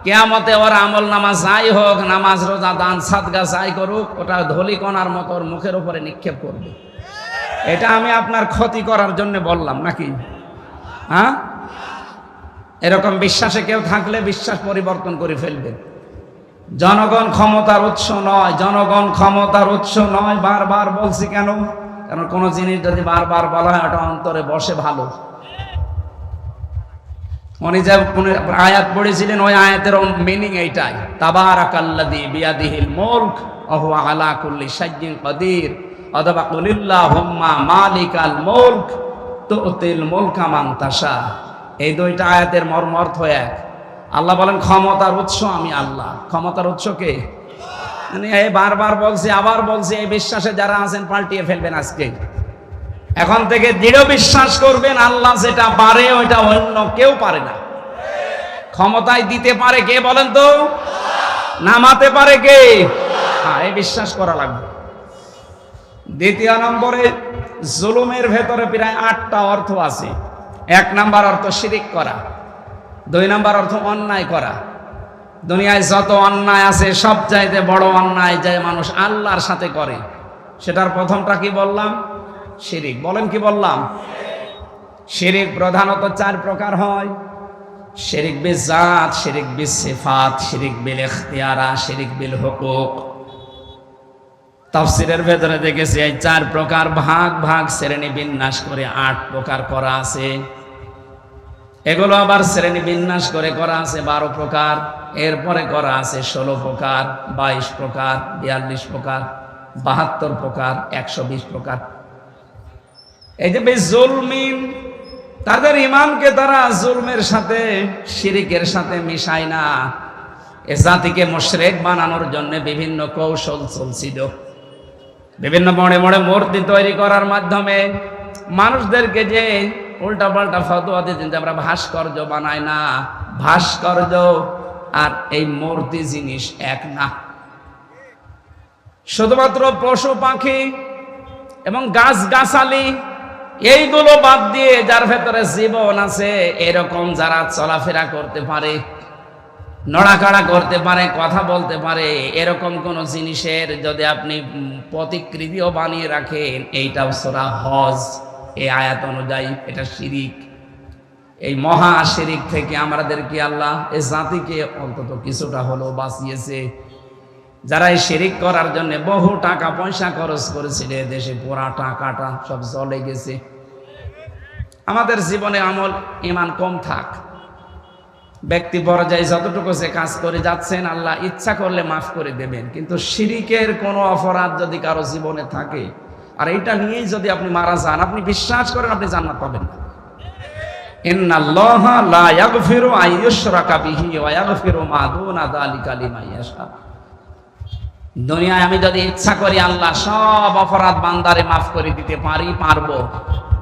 কিয়ামতে ওর আমল নামা যাই হোক, নামাজ রোজা দান সাদকা যাই করুক, ওটা ধলিকণার মতো ওর মুখের উপরে নিক্ষেপ করবে। এটা আমি আপনার ক্ষতি করার জন্য বললাম নাকি? হ্যাঁ, এরকম বিশ্বাসে কেউ থাকলে বিশ্বাস পরিবর্তন করে ফেলবে। জনগণ ক্ষমতার উৎস নয়, জনগণ ক্ষমতার উৎস নয়। বারবার বলছি কেন? কারণ কোন জিনিস যদি বারবার বলা হয় ওটা অন্তরে বসে ভালো। উনি যে আয়াত পড়েছিলেন, ওই আয়াতের মিনিং এইটাই, তাবারাকাল্লাযী বিয়াদিহিল মুলক ওয়া হুয়া আলা কুল্লি শাইইন কাদির, অথবা কুলিল্লাহুম্মা মালিকাল মুলক তুতিল মুলকা মান তাশা। এই দুইটা আয়াতের মর্ম অর্থ এক। আল্লাহ বলেন ক্ষমতার উৎস আমি আল্লাহ। ক্ষমতার উৎস কে? মানে এই বারবার বলছি, আবার বলছি, এই বিশ্বাসে যারা আছেন পাল্টিয়ে ফেলবেন আজকে। এখন থেকে দৃঢ় বিশ্বাস করবেন আল্লাহ যেটা পারে ওইটা অন্য কেউ পারে না। ক্ষমতায় দিতে পারে কে বলেন তো? নামাতে পারে কে? হ্যাঁ, এই বিশ্বাস করা লাগবে। দ্বিতীয় নম্বরে, জুলুমের ভেতরে প্রায় 8টা অর্থ আছে। 1 নম্বর অর্থ শিরিক করা, 2 নম্বর অর্থ অন্যায় করা। দুনিয়ায় যত অন্যায় আছে সবচাইতে বড় অন্যায় যে মানুষ আল্লাহর সাথে করে, সেটার প্রথমটা কি বললাম? শিরিক। বলেন কি বললাম? শিরিক প্রধানত 4 প্রকার হয়। শিরিক বিল জাত, শিরিক বিল সিফাত, শিরিক বিল ইখতিয়ারা, শিরিক বিল হুকুক। তাফসীরের ভেতরে দেখেছি এই 4 প্রকার ভাগ শ্রেণী বিন্যাস করে 8 প্রকার করা আছে। এগুলো আবার শ্রেণী বিন্যাস করে করা আছে 12 প্রকার, এরপরে করা আছে 16 প্রকার, 22 প্রকার, 42 প্রকার, 72 প্রকার, 120 প্রকার। এই যে জুলমিন, তাদের ইমানকে তারা জুলমের সাথে শিরিকের সাথে মিশায় না। এ জাতিকে মুশরিক বানানোর জন্য বিভিন্ন কৌশল চলছিল। বিভিন্ন মোড়ে মোড়ে মূর্তি তৈরি করার মাধ্যমে মানুষদেরকে যে উল্টা পাল্টা ফতোয়া দিতেন যে আমরা ভাস্কর্য বানাই না। ভাস্কর্য আর এই মূর্তি জিনিস এক না। শুধুমাত্র পশু পাখি এবং গাছ গাছালি এইগুলো বাদ দিয়ে যার ভেতরে জীবন আছে এরকম যারা চলাফেরা করতে পারে, নড়াচড়া করতে পারে, কথা বলতে পারে, এরকম কোন জিনিসের যদি আপনি প্রতিকৃতিও বানিয়ে রাখেন, এইটাও সূরা হজ এই আয়াত অনুযায়ী এটা শিরিক। এই মহা শিরিক থেকে আমাদেরকে আল্লাহ এই জাতিকে অন্তত কিছুটা হলেও বাঁচিয়েছে। যারা এই শিরিক করার জন্য বহু টাকা পয়সা খরচ করেছিল, দেশে পুরা টাকাটা সব চলে গেছে। আমাদের জীবনে আমল ঈমান কম থাক, ব্যক্তি পর্যায়ে যতটুকু যে কাজ করে যাচ্ছেন আল্লাহ ইচ্ছা করলে মাফ করে দেবেন, কিন্তু শিরিকের কোনো অপরাধ যদি কারো জীবনে থাকে আর এইটা নিয়েই যদি আপনি মারা যান, আপনি বিশ্বাস করেন আপনি জান্নাত পাবেন না। ইন্নাল্লাহা লা ইয়াগফিরু আইয়ুশরাকা বিহি ওয়া ইয়াগফিরু মা দুনা যালিকা লিমান ইয়াশা। দুনিয়ায় আমি যদি ইচ্ছা করি আল্লাহ সব অপরাধ বান্দারে মাফ করে দিতে পারবো,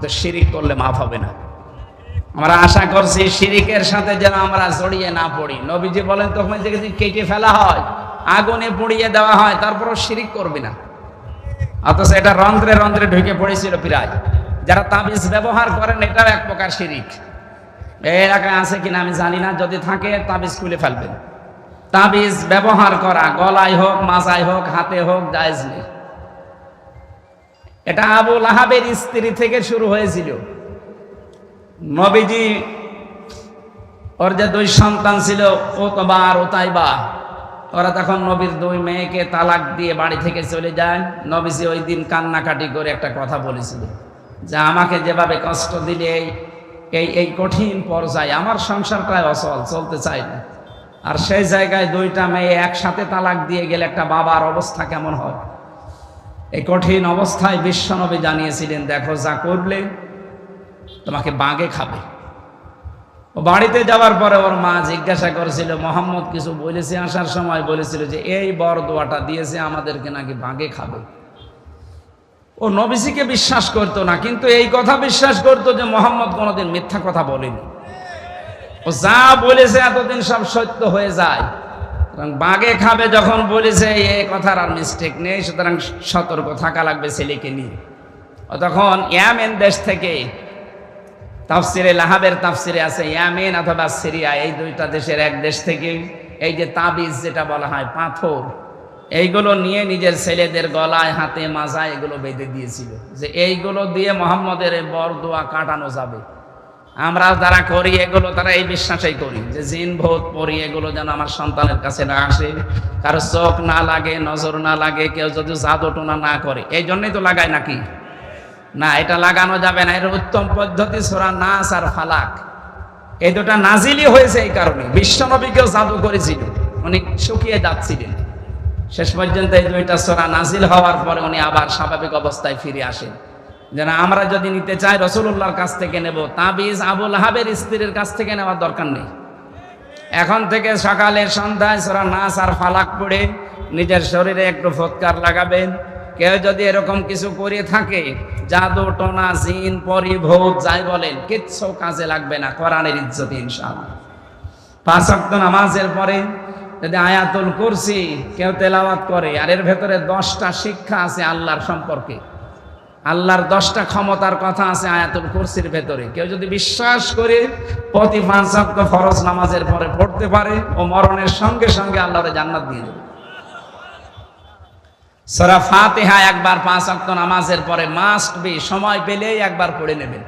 তো শিরিক করলে মাফ হবে না। আমরা আশা করছি শিরিকের সাথে যেন আমরা জড়িয়ে না পড়ি। নবীজি বলেন তখন যদি কেটে ফেলা হয়, আগুনে পুড়িয়ে দেওয়া হয়, তারপরও শিরিক করবে না। অথচ এটা রন্ধ্রে রন্ধ্রে ঢুকে পড়েছিল প্রায়। যারা তাবিজ ব্যবহার করেন এটাও এক প্রকার শিরিক। এই এলাকায় আছে কিনা আমি জানি না, যদি থাকে তাবিজ খুলে ফেলবেন। তাবিজ ব্যবহার করা গলায় হোক, মাজায় হোক, হাতে হোক, জায়েজ নেই। এটা আবু লাহাবের স্ত্রী থেকে শুরু হয়েছিল। নবীজি ওর যে 2 সন্তান ছিল, উতবা আর উতাইবা, ওরা তখন নবীর 2 মেয়েকে তালাক দিয়ে বাড়ি থেকে চলে যায়। নবীজি ওই দিন কান্নাকাটি করে একটা কথা বলেছিল যে আমাকে যেভাবে কষ্ট দিলে এই কঠিন পর্যায়ে আমার সংসারটাই অচল, চলতে চাই না। আর সেই জায়গায় 2টা মেয়ে একসাথে তালাক দিয়ে গেলে একটা বাবার অবস্থা কেমন হয়। এই কঠিন অবস্থায় বিশ্বনবী জানিয়েছিলেন, দেখো যা করলে তোমাকে বাঘে খাবে। ও বাড়িতে যাওয়ার পরে ওর মা জিজ্ঞাসা করেছিল, মোহাম্মদ কিছু বলেছে আসার সময়? বলেছিল যে এই বর দোয়াটা দিয়েছে আমাদেরকে নাকি বাঘে খাবে। ও নবীজিকে বিশ্বাস করতো না, কিন্তু এই কথা বিশ্বাস করতো যে মোহাম্মদ কোনোদিন মিথ্যা কথা বলেনি। ও যা বলেছে এতদিন সব সত্য হয়ে যায়। বাঘে খাবে যখন বলেছে, এই কথার আর মিস্টেক নেই, সুতরাং সতর্ক থাকা লাগবে ছেলেকে নিয়ে। ও তখন ইয়ামেন দেশ থেকে, তাফসিরে লাহাবের তাফসিরে আছে ইয়ামেন অথবা সিরিয়া, এই 2টা দেশের এক দেশ থেকে এই যে তাবিজ যেটা বলা হয় পাথর, এইগুলো নিয়ে নিজের ছেলেদের গলায়, হাতে, মাজায় এগুলো বেঁধে দিয়েছিল যে এইগুলো দিয়ে মোহাম্মদের বর দোয়া কাটানো যাবে। আমরা যারা করি এগুলো, তারা এই বিশ্বাসই করি যে জিন ভূত পরি এগুলো যেন আমার সন্তানের কাছে না আসে, কারো চোখ না লাগে, নজর না লাগে, কেউ যদি জাদু টোনা না করে। এই জন্যই তো লাগায় নাকি? না, এটা লাগানো যাবে না। এর উত্তম পদ্ধতি সূরা নাস আর ফালাক, এই 2টা নাজিলই হয়েছে এই কারণে। বিশ্বনবীকেও জাদু করেছিল, উনি শুকিয়ে যাচ্ছিলেন। শেষ পর্যন্ত এই 2টা সূরা নাজিল হওয়ার পরে উনি আবার স্বাভাবিক অবস্থায় ফিরে আসেন। যেন আমরা যদি নিতে চাই রাসূলুল্লাহর কাছ থেকে নেব, তাবিজ আবু লাহাবের স্ত্রীর কাছ থেকে নেওয়ার দরকার নেই। এখন থেকে সকালে সন্ধ্যায় সূরা নাস আর ফালাক পড়ে নিজের শরীরে একটু ফৎকার লাগাবেন। কেউ যদি এরকম কিছু করে থাকে, জাদু টোনা, জিন পরি, ভূত যাই বলেন, কিচ্ছু কাজে লাগবে না, কোরআনের ইজ্জতে ইনশাআল্লাহ। 5 ওয়াক্ত নামাজের পরে যদি আয়াতুল কুরসি কেউ তেলাওয়াত করে, আর এর ভেতরে 10টা শিক্ষা আছে আল্লাহর সম্পর্কে, আল্লাহর 10টা ক্ষমতার কথা আছে আয়াতুল কুরসির ভেতরে। কেউ যদি বিশ্বাস করে প্রতি 5 ওয়াক্ত ফরজ নামাজের পরে পড়তে পারে, ও মরণের সঙ্গে সঙ্গে আল্লাহর জান্নাত দিয়ে দেবে। সূরা ফাতিহা একবার 5 ওয়াক্ত নামাজের পরে মাস্ট বি, সময় পেলেই একবার পড়ে নেবেন।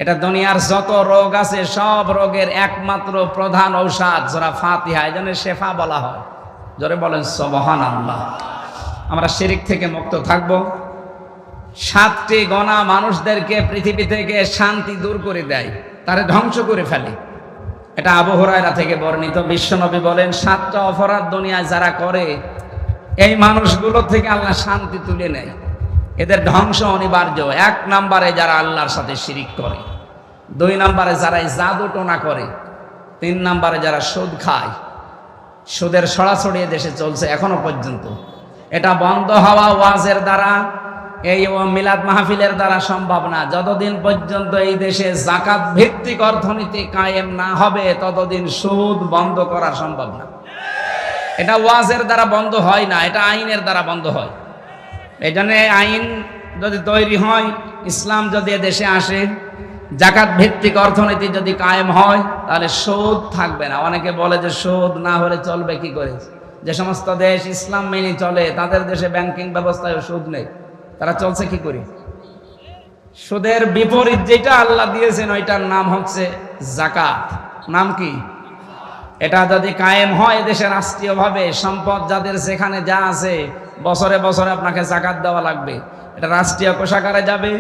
এটা দুনিয়ার যত রোগ আছে সব রোগের একমাত্র প্রধান ঔষধ সূরা ফাতিহা, এজন্য শেফা বলা হয়। জোরে বলেন সুবহানাল্লাহ। আমরা শিরিক থেকে মুক্ত থাকব। 7টি গোনা মানুষদেরকে পৃথিবী থেকে শান্তি দূর করে দেয়, তারে ধ্বংস করে ফেলে। এটা আবু হুরায়রা থেকে বর্ণিত। বিশ্বনবী বলেন 7টা অপরাধ দুনিয়ায় যারা করে, এই মানুষগুলো থেকে আল্লাহ শান্তি তুলে নেয়, এদের ধ্বংস অনিবার্য। 1 নম্বরে যারা আল্লাহর সাথে শিরিক করে, 2 নম্বরে যারা জাদু টোনা করে, 3 নম্বরে যারা সুদ খায়। সুদের ছড়াছড়ি দেশে চলছে এখনো পর্যন্ত। এটা বন্ধ হওয়া ওয়াজের দ্বারা, এই মিলাদ মাহফিলের দ্বারা সম্ভব না। যতদিন পর্যন্ত এই দেশে যাকাত ভিত্তিক অর্থনীতি কায়েম না হবে, ততদিন সুদ বন্ধ করা সম্ভব না। এটা ওয়াজের দ্বারা বন্ধ হয় না, এটা আইনের দ্বারা বন্ধ হয়। এই জন্য আইন যদি তৈরি হয়, ইসলাম যদি দেশে আসে, জাকাত ভিত্তিক অর্থনীতি যদি কায়েম হয় তাহলে সুদ থাকবে না। অনেকে বলে যে সুদ না হলে চলবে কি করে? যে সমস্ত দেশ ইসলাম মেনে চলে তাদের দেশে ব্যাংকিং ব্যবস্থায় সুদ নেই, তারা চলছে কি করে? সুদের বিপরীত যেটা আল্লাহ দিয়েছেন ওইটার নাম হচ্ছে জাকাত। নাম কি? এটা যদি কায়েম হয় দেশে রাষ্ট্রীয়ভাবে, সম্পদ যাদের যেখানে যা আছে বছরে বছরে আপনাকে জাকাত দেওয়া লাগবে। এটা রাষ্ট্রীয় কোষাগারে যাবে,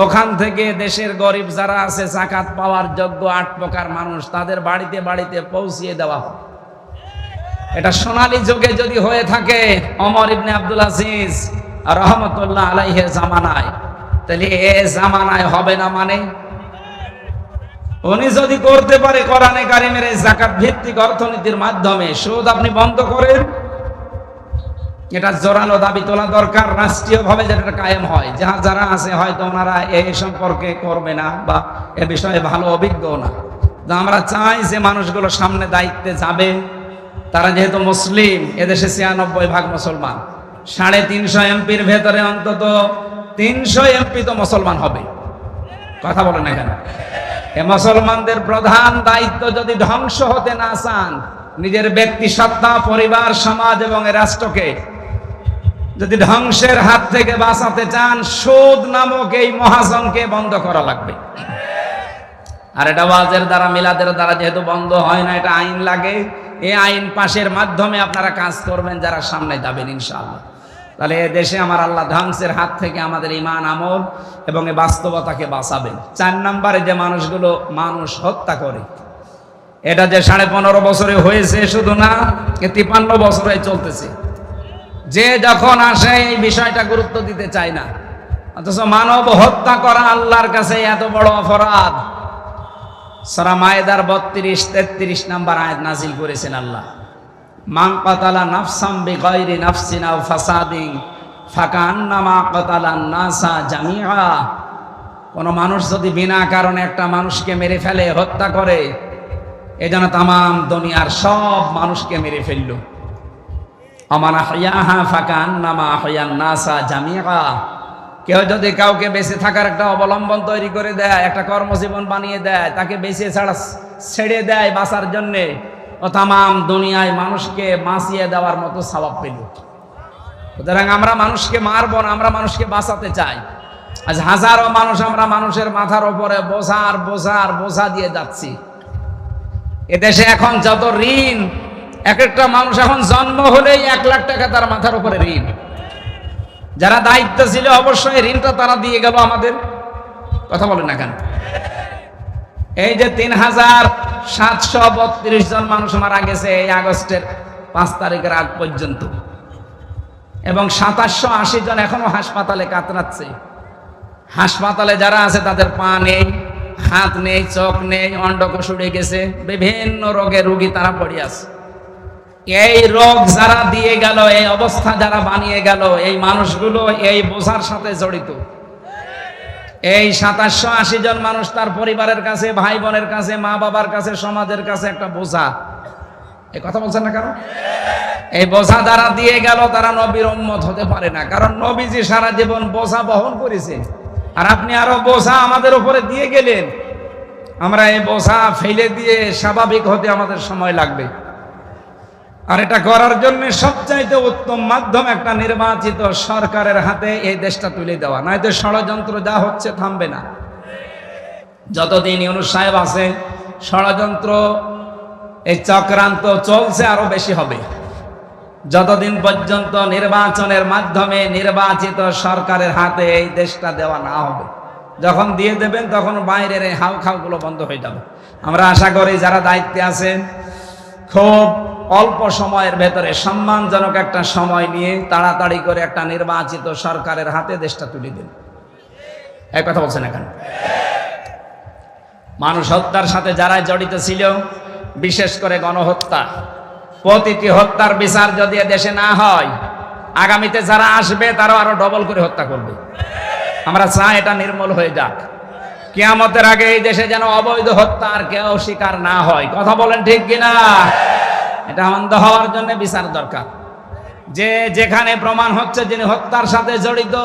ওখান থেকে দেশের গরিব যারা আছে জাকাত পাওয়ার যোগ্য 8 প্রকার মানুষ তাদের বাড়িতে বাড়িতে পৌঁছিয়ে দেওয়া হয়। এটা সোনালী যুগে যদি হয়ে থাকে ওমর ইবনে আব্দুল আজিজ রহমতুল্লাহ আলাইহির জামানায়, তাহলে এ জামানায় হবে না মানে? উনি যদি করতে পারে কোরআনে কারিমের এই যাকাত ভিত্তিক অর্থনীতির মাধ্যমে সুদ আপনি বন্ধ করেন, এটা জোরালো দাবি তোলা দরকার রাষ্ট্রীয়ভাবে যেটা কায়েম হয়। যারা আছে হয়তো ওনারা এই সম্পর্কে করবে না বা এ বিষয়ে ভালো অভিজ্ঞ না। আমরা চাই যে মানুষগুলো সামনে দায়িত্বে যাবে, তারা যেহেতু মুসলিম, এদেশে 96% মুসলমান, 350 এমপির ভেতরে অন্তত 300 এমপি তো মুসলমান হবে। কথা বলেন না কেন? এ মুসলমানদের প্রধান দায়িত্ব যদি ধ্বংস হতে না চান, নিজের ব্যক্তি সত্তা, পরিবার, সমাজ এবং রাষ্ট্রকে যদি ধ্বংসের হাত থেকে বাঁচাতে চান, সুদ নামক এই মহাজনকে বন্ধ করা লাগবে। আর এটা ওয়াজের দ্বারা, মিলাদের দ্বারা যেহেতু বন্ধ হয় না, এটা আইন লাগে। এই আইন পাশের মাধ্যমে আপনারা কাজ করবেন যারা সামনে যাবেন ইনশাআল্লাহ। তাহলে এ দেশে আমার আল্লাহ ধ্বংসের হাত থেকে আমাদের ঈমান, আমল এবং এই বাস্তবতাকে বাঁচাবেন। 4 নম্বরে যে মানুষগুলো মানুষ হত্যা করে, এটা যে 15.5 বছরে হয়েছে শুধু না, 53 বছরে চলতেছে। যে যখন আসে এই বিষয়টা গুরুত্ব দিতে চায় না, অথচ মানব হত্যা করা আল্লাহর কাছে এত বড় অপরাধ। সূরা মায়েদার 32-33 নম্বর আয়াত নাজিল করেছেন আল্লাহ। মান কাতালা নাফসাম বিগাইরি নাফসিন আও ফাসাদিন ফাকান্নামা কাতালান নাসা জামিআ। কোন মানুষ যদি বিনা কারণে একটা মানুষকে মেরে ফেলে, হত্যা করে, এ যেন তামাম দুনিয়ার সব মানুষকে মেরে ফেলল। আমান আহইয়াহা ফাকান্নামা আহইয়ান নাসা জামিআ। কেউ যদি কাউকে বেঁচে থাকার একটা অবলম্বন তৈরি করে দেয়, একটা কর্মজীবন বানিয়ে দেয়, তাকে বেঁচে ছেড়ে দেয় বাঁচার জন্যে, ও তামাম দুনিয়ায় মানুষকে বাঁচিয়ে দেওয়ার মতো সওয়াব পেল। সুতরাং আমরা মানুষকে মারবো না, আমরা মানুষকে বাঁচাতে চাই। আজ হাজারো মানুষ আমরা মানুষের মাথার উপরে বোঝা দিয়ে যাচ্ছি। এদেশে এখন যত ঋণ, এক একটা মানুষ এখন জন্ম হলেই 1 লাখ টাকা তার মাথার উপরে ঋণ। যারা দায়িত্ব ছিল অবশ্যই ঋণটা তারা দিয়ে গেল আমাদের। কথা বলেন না কেন? এই যে 3732 জন মানুষ মারা গেছে এই আগস্টের 5 তারিখের আগ পর্যন্ত, এবং 2780 জন এখনো হাসপাতালে কাতরাচ্ছে। হাসপাতালে যারা আছে তাদের পা নেই, হাত নেই, চোখ নেই, অন্ডকোষ উড়ে গেছে, বিভিন্ন রোগে রোগী তারা পড়ে আছে। এই রোগ যারা দিয়ে গেল, এই অবস্থা যারা বানিয়ে গেল, এই মানুষগুলো এই বোঝার সাথে জড়িত। এই 2780 জন মানুষ তার পরিবারের কাছে, ভাই বোনের কাছে, মা বাবার কাছে, সমাজের কাছে একটা বোঝা। এই কথা বলছেন না কারণ এই বোঝা যারা দিয়ে গেল তারা নবীর উম্মত হতে পারে না, কারণ নবীজি সারা জীবন বোঝা বহন করেছেন, আর আপনি আরো বোঝা আমাদের উপরে দিয়ে গেলেন। আমরা এই বোঝা ফেলে দিয়ে স্বাভাবিক হতে আমাদের সময় লাগবে। আর এটা করার জন্য সবচাইতে উত্তম মাধ্যম একটা নির্বাচিত সরকারের হাতে এই দেশটা তুলে দেওয়া, নয়তো ষড়যন্ত্র যা হচ্ছে থামবে না। যতদিন ইউনূস সাহেব আছে, ষড়যন্ত্র, এই চক্রান্ত চলছে, আরো বেশি হবে। যতদিন পর্যন্ত নির্বাচনের মাধ্যমে নির্বাচিত সরকারের হাতে এই দেশটা দেওয়া না হবে, যখন দিয়ে দেবেন তখন বাইরের এই হাউখাউগুলো বন্ধ হয়ে যাবে। আমরা আশা করি যারা দায়িত্বে আছেন খুব অল্প সময়ের ভেতরে সম্মানজনক একটা সময় নিয়ে তাড়াতাড়ি করে একটা নির্বাচিত সরকারের হাতে দেশটা তুলে দেন। এই কথা বলছেন না কেন? মানুষ হত্যার সাথে যারা জড়িত ছিল, বিশেষ করে গণহত্যা, প্রতিটি হত্যার বিচার যদি দেশে না হয়, আগামীতে যারা আসবে তারাও আরো ডবল করে হত্যা করবে। আমরা চাই এটা নির্মূল হয়ে যাক। কিয়ামতের আগে এই দেশে যেন অবৈধ হত্যা আর কেউ শিকার না হয়। কথা বলেন ঠিক কিনা? এটা অন্ধ হওয়ার জন্য বিচার দরকার। যে যেখানে প্রমাণ হচ্ছে যিনি হত্যার সাথে জড়িত,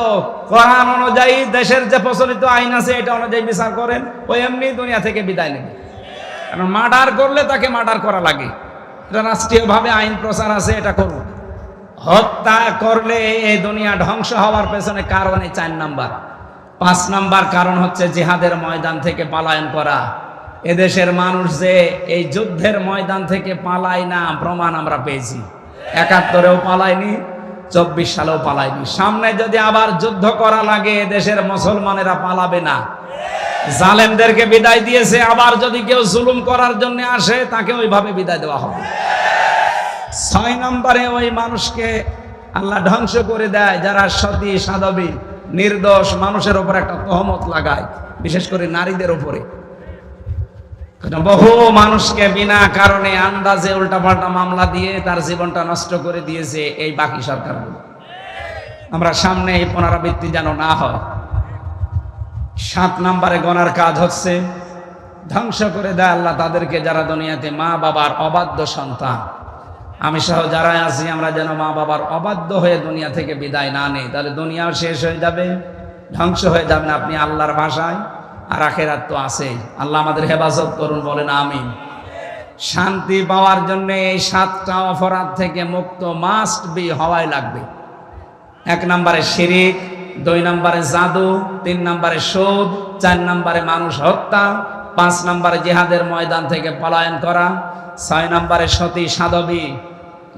কোরআন অনুযায়ী দেশের যে প্রচলিত আইন আছে এটা অনুযায়ী বিচার করেন, ওই এমনি দুনিয়া থেকে বিদায় নেবে। কারণ মার্ডার করলে তাকে মার্ডার করা লাগে, এটা রাষ্ট্রীয়ভাবে আইন প্রচার আছে, এটা করুন। হত্যা করলে এই দুনিয়া ধ্বংস হওয়ার পেছনে কারণে 4 নাম্বার। 5 নাম্বার কারণ হচ্ছে জিহাদের ময়দান থেকে পলায়ন করা। এদেশের মানুষ যে এই যুদ্ধের ময়দান থেকে পালায় না, প্রমাণ আমরা পেয়েছি। 71-এও পালায়নি, 24 সালেও পালায়নি। সামনে যদি আবার যুদ্ধ করা লাগে, দেশের মুসলমানেরা পালাবে না। জালেমদেরকে বিদায় দিয়েছে, আবার যদি কেউ জুলুম করার জন্য আসে তাকে ওইভাবে বিদায় দেওয়া হবে। 6 নম্বরে ওই মানুষকে আল্লাহ ধ্বংস করে দেয় যারা সতী সাধবী নির্দোষ মানুষের উপর একটা তহমত লাগায়, বিশেষ করে নারীদের উপরে। বহু মানুষকে বিনা কারণে আন্দাজে উল্টাপাল্টা মামলা দিয়ে তার জীবনটা নষ্ট করে দিয়েছে এই বাকি সরকারগুলো। আমরা সামনে এই পুনরাবৃত্তি যেন না হয়। 7 নম্বরে গোনার কাজ হচ্ছে ধ্বংস করে দেয় আল্লাহ তাদেরকে যারা দুনিয়াতে মা বাবার অবাধ্য সন্তান। আমি সহ যারা আছি আমরা যেন মা বাবার অবাধ্য হয়ে দুনিয়া থেকে বিদায় না নেই, তাহলে দুনিয়াও শেষ হয়ে যাবে, ধ্বংস হয়ে যাবেন আপনি আল্লাহর ভাষায়, আর আখেরাত তো আছেই। আল্লাহ আমাদের হেফাজত করুন, বলেন আমিন। শান্তি পাওয়ার জন্য এই 7টা অপরাধ থেকে মুক্ত মাস্ট বি হওয়াই লাগবে। 1 নম্বরে শিরিক, 2 নম্বরে জাদু, 3 নম্বরে সুদ, 4 নম্বরে মানুষ হত্যা, 5 নম্বরে জিহাদের ময়দান থেকে পলায়ন করা, 6 নম্বরে সতী সাধবী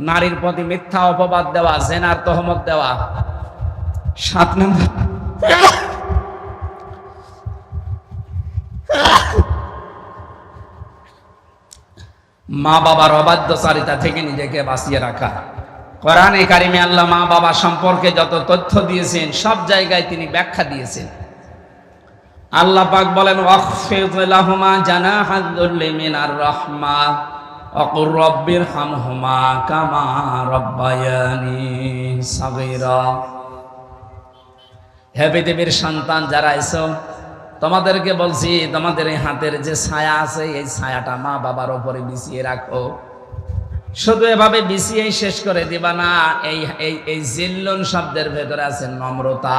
নারীর প্রতি মিথ্যা অপবাদ দেওয়া, জেনার তহমত দেওয়া, 7 নম্বর মা বাবার অবাধ্যচারিতা থেকে নিজেকে বাঁচিয়ে রাখা। কোরআনে কারিমে আল্লাহ মা বাবা সম্পর্কে যত তথ্য দিয়েছেন সব জায়গায় তিনি ব্যাখ্যা দিয়েছেন। আল্লাহ পাক বলেন ওয়াখফিদ লাহুমা জানাহাদ যুল্লি মিনার রাহমা ওয়া কুর রাব্বিরহামহুমা কামা রাব্বায়ানি সাগীরা। হে পৃথিবীর সন্তান যারা এসো, তোমাদেরকে বলছি তোমাদের এই হাতের যে ছায়া আছে এই ছায়াটা মা বাবার উপরে বিছিয়ে রাখো। শুধু এভাবে বিছিয়ে শেষ করে দিবা না, এই জিল্লুন শব্দের ভেতরে আছে নম্রতা।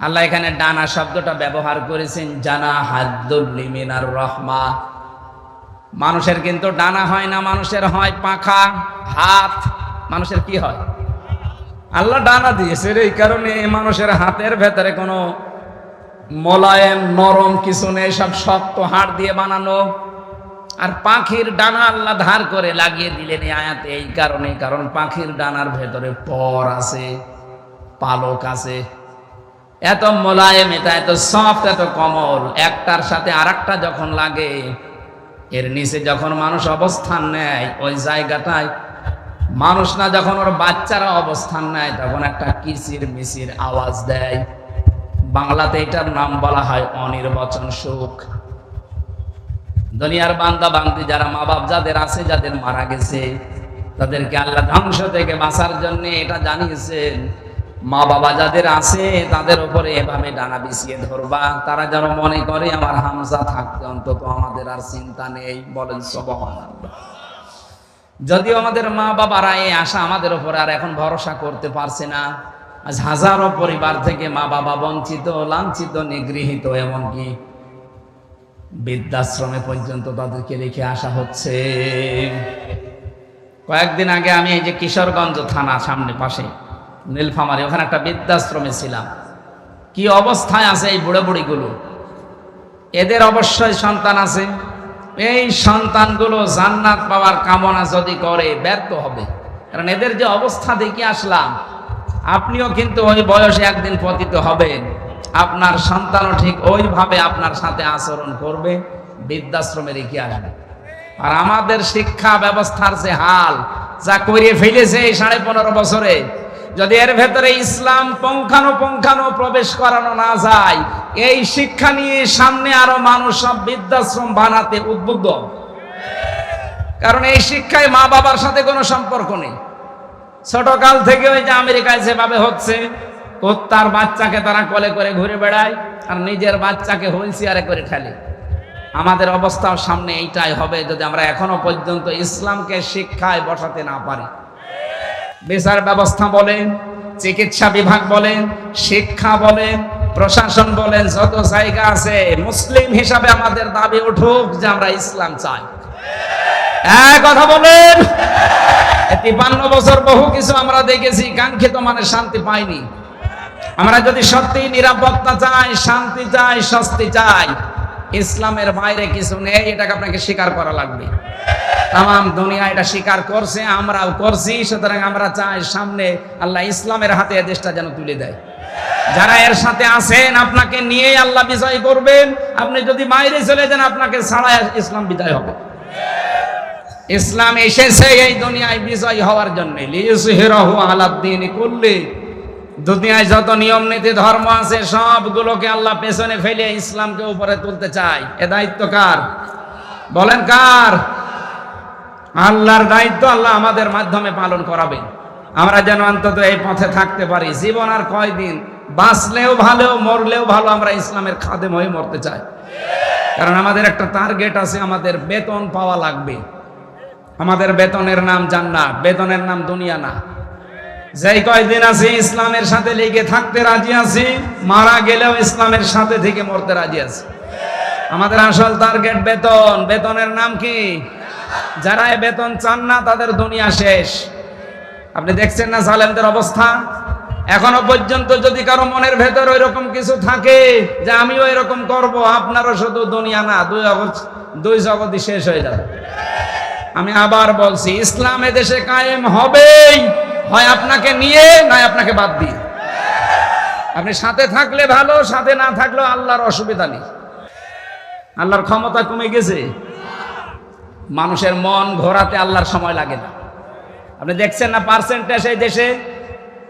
আল্লাহ এখানে ডানা শব্দটা ব্যবহার করেছেন, জানা হাদ্দুল্লি মিনার রহমা। মানুষের কিন্তু ডানা হয় না, মানুষের হয় পাখা, হাত। মানুষের কি হয়? আল্লাহ ডানা দিয়েছে, এই কারণে মানুষের হাতের ভেতরে কোনো মোলায়েম নরম কিছু নেই, সব শক্ত হাড় দিয়ে বানানো। আর পাখির ডানা আল্লাহ ধার করে লাগিয়ে দিলেন এই আয়াতে এই কারণে, কারণ পাখির ডানার ভেতরে পর আছে, পালক আছে। এত মোলায়েম, এটা এত সফট, এত কোমল, একটার সাথে আরেকটা যখন লাগে, এর নিচে যখন মানুষ অবস্থান নেয় ওই জায়গাটায়, মানুষ না যখন ওর বাচ্চারা অবস্থান নেয় তখন একটা কিচির মিচির আওয়াজ দেয়। বাংলাতে এটার নাম বলা হয় অনির্বচন সুখ। দুনিয়ার বান্দা বান্দি যারা মা বাপ যাদের আছে, যাদের মারা গেছে, তাদেরকে আল্লাহ ধ্বংস থেকে বাঁচার জন্য এটা জানিয়েছেন। মা বাবা যাদের আছে তাদের উপরে এভাবে ডানা বিছিয়ে ধরবা, তারা যেন মনে করে আমার হামজা থাকতে অন্তত আমাদের আর চিন্তা নেই। বলেন সুবহানাল্লাহ। যদিও আমাদের মা বাবারা এই আশা আমাদের উপরে আর এখন ভরসা করতে পারছে না। আজ হাজারো পরিবার থেকে মা বাবা বঞ্চিত, লাঞ্ছিত, নিগৃহীত, এমনকি বৃদ্ধাশ্রমে পর্যন্ত তাদেরকে রেখে আসা হচ্ছে। কয়েকদিন আগে আমি এই যে কিশোরগঞ্জ থানা সামনে পাশে নীলফামারী, ওখানে একটা বৃদ্ধাশ্রমে ছিলাম। কি অবস্থায় আছে এই বুড়ো বুড়িগুলো! এদের অবশ্যই সন্তান আছে। এই সন্তানগুলো জান্নাত পাওয়ার কামনা যদি করে ব্যর্থ হবে, কারণ এদের যে অবস্থা দেখে আসলাম। আপনিও কিন্তু ওই বয়সে একদিন পতিত হবেন, আপনার সন্তানও ঠিক ওইভাবে আপনার সাথে আচরণ করবে, বৃদ্ধাশ্রমে রেখে আসবে। আর আমাদের শিক্ষা ব্যবস্থার যে হাল যা করিয়ে ফেলেছে এই 15.5 বছরে, যদি এর ভেতরে ইসলাম পুঙ্খানুপুঙ্খানু প্রবেশ করানো না যায়, এই শিক্ষা নিয়ে সামনে আরো মানুষ সব বৃদ্ধাশ্রম বানাতে উদ্বুদ্ধ। কারণ এই শিক্ষায় মা বাবার সাথে কোনো সম্পর্ক নেই। ছোটকাল থেকে ওই যে আমেরিকায় যেভাবে হচ্ছে, কুত্তার বাচ্চাকে তারা কোলে করে ঘুরে বেড়ায় আর নিজের বাচ্চাকে হুইল চেয়ারে করে ঠেলে। আমাদের অবস্থাও সামনে এইটাই হবে যদি আমরা এখনো পর্যন্ত ইসলামকে শিক্ষায় বসাতে না পারি। বিচার ব্যবস্থা বলেন, চিকিৎসা বিভাগ বলেন, শিক্ষা বলেন, প্রশাসন বলেন, যত জায়গা আছে, মুসলিম হিসাবে আমাদের দাবি উঠুক যে আমরা ইসলাম চাই। এক কথা বলেন। 53 বছর বহু কিছু আমরা দেখেছি, কাঙ্ক্ষিত মানে শান্তি পাইনি। আমরা যদি সত্যি নিরাপত্তা চাই, শান্তি চাই, স্বস্তি চাই, ইসলামের বাইরে কিছু নেই, এটাকে আপনাকে স্বীকার করা লাগবে। তাম দুনিয়া এটা স্বীকার করছে, আমরাও করছি। সুতরাং আমরা চাই সামনে আল্লাহ ইসলামের হাতে এই দেশটা যেন তুলে দেয়। যারা এর সাথে আছেন, আপনাকে নিয়ে আল্লাহ বিজয় করবেন। আপনি যদি বাইরে চলে যান, আপনাকে ছাড়া ইসলাম বিজয় হবে। ইসলাম এসেছে এই দুনিয়ায় বিজয় হওয়ার জন্য। লিইয়ুযহিরাহু আলাদ-দীনি কুল্লি। দুনিয়ায় যত নিয়ম নীতি ধর্ম আছে সবগুলোকে আল্লাহ পেছনে ফেলে ইসলামকে উপরে তুলতে চায়। এ দায়িত্ব কার? বলেন কার? আল্লাহর দায়িত্ব। আল্লাহ আমাদের মাধ্যমে পালন করাবেন। আমরা যেন অন্তত এই পথে থাকতে পারি। জীবন আর কয়দিন, বাঁচলেও ভালো, মরলেও ভালো, আমরা ইসলামের খাদেম হয়ে মরতে চাই। কারণ আমাদের একটা টার্গেট আছে, আমাদের বেতন পাওয়া লাগবে। আমাদের বেতনের নাম জান্নাত, বেতনের নাম দুনিয়া না। যেই কয়দিন আছি ইসলামের সাথে লেগে থাকতে রাজি আছি, মারা গেলেও ইসলামের সাথে থেকে মরতে রাজি আছি। আমাদের আসল টার্গেট বেতন। বেতনের নাম কি? যারা এই বেতন চান না তাদের দুনিয়া শেষ। আপনি দেখছেন না জালেমদের অবস্থা। এখনো পর্যন্ত যদি কারো মনের ভেতর ওই রকম কিছু থাকে যে আমিও এরকম করব, আপনারও শুধু দুনিয়া না, দুই জগৎই শেষ হয়ে যাবে। আমি আবার বলছি, ইসলাম এদেশে কায়েম হবেই, হয় আপনাকে নিয়ে নয় আপনাকে বাদ দিয়ে। আপনি সাথে থাকলে ভালো, সাথে না থাকলেও আল্লাহর অসুবিধা নেই। আল্লাহর ক্ষমতা কমে গেছে। মানুষের মন ঘোরাতে আল্লাহর সময় লাগে না। আপনি দেখছেন না পার্সেন্টেজ এই দেশে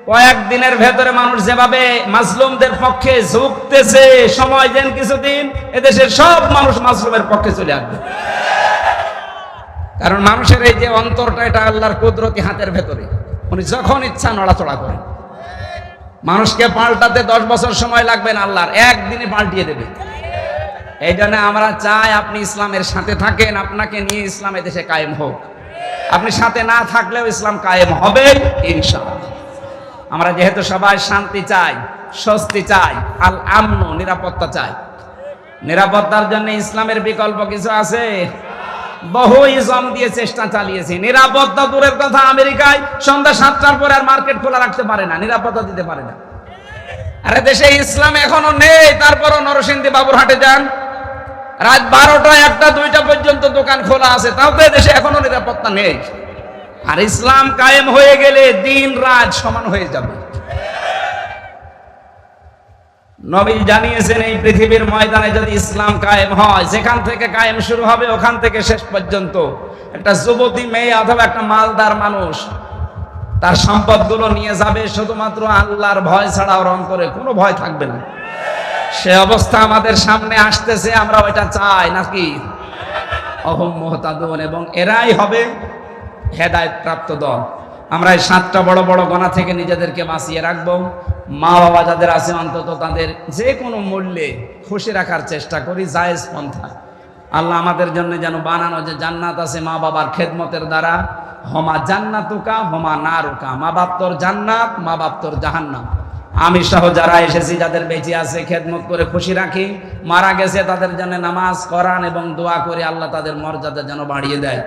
কয়েকদিনের ভেতরে মানুষ যেভাবে মাজলুমদের পক্ষে ঝুঁকতেছে, সময় দেন কিছুদিন, এদেশের সব মানুষ মাজলুমের পক্ষে চলে আসবে। কারণ মানুষের এই যে অন্তরটা, এটা আল্লাহর কুদরতি হাতের ভেতরে। উনি যখন ইচ্ছা নড়াচড়া করেন। মানুষকে পাল্টাতে 10 বছর সময় লাগবে না, আল্লাহর একদিনে পাল্টিয়ে দেবে। এই জন্য আমরা চাই আপনি ইসলামের সাথে থাকেন, আপনাকে নিয়ে ইসলাম এদেশে কায়েম হোক। আপনি সাথে না থাকলেও ইসলাম কায়েম হবে ইনশাআল্লাহ। আমরা যেহেতু সবাই শান্তি চাই, স্বস্তি চাই, আল আমন, নিরাপত্তা চাই। নিরাপত্তার জন্য ইসলামের বিকল্প কিছু আছে? বহু ইসলাম দিয়ে চেষ্টা চালিয়েছি। নিরাপত্তা দূরের কথা, আমেরিকায় সন্ধ্যা 7টার পরে আর মার্কেট খোলা রাখতে পারে না, নিরাপত্তা দিতে পারে না। আরে দেশে ইসলাম এখনো নেই, তারপরও নরসিংদী বাবুরহাটে যান, রাত 12টা, 1টা, 2টা পর্যন্ত দোকান খোলা আছে, তাও তো দেশে এখনো নিরাপত্তা নেই। আর ইসলাম কায়েম হয়ে গেলে দিন রাত সমান হয়ে যাবে। নবী জানিয়েছেন এই পৃথিবীর ময়দানে যদি ইসলাম কায়েম হয়, যেখান থেকে কায়েম শুরু হবে ওখান থেকে শেষ পর্যন্ত একটা যুবতী মেয়ে অথবা একটা মালদার মানুষ তার সম্পদগুলো নিয়ে যাবে, শুধুমাত্র আল্লাহর ভয় ছাড়া ওর অন্তরে কোনো ভয় থাকবে না। সে অবস্থা আমাদের সামনে আসতেছে, আমরা ওইটা চাই নাকি? অহম মুহতাদুন, এবং এরাই হবে হেদায়েত প্রাপ্ত দল। আমরা এই 7টা বড় বড় গোনা থেকে নিজেদেরকে বাঁচিয়ে রাখবো। মা বাবা যাদের আছে অন্তত তাদের যে কোনো মূল্যে খুশি রাখার চেষ্টা করি, জায়েজ পন্থা। আল্লাহ আমাদের জন্য যেন বানানো যে জান্নাত আছে মা বাবার খেদমতের দ্বারা, হমা জান্নাতুকা হমা নারুকা, মা বাপ তোর জান্নাত, মা বাপ তোর জাহান্নাম। আমি সহ যারা এসেছি, যাদের বেঁচে আছে খেদমত করে খুশি রাখি, মারা গেছে তাদের জন্য নামাজ, কোরআন এবং দোয়া করে আল্লাহ তাদের মর্যাদা যেন বাড়িয়ে দেয়।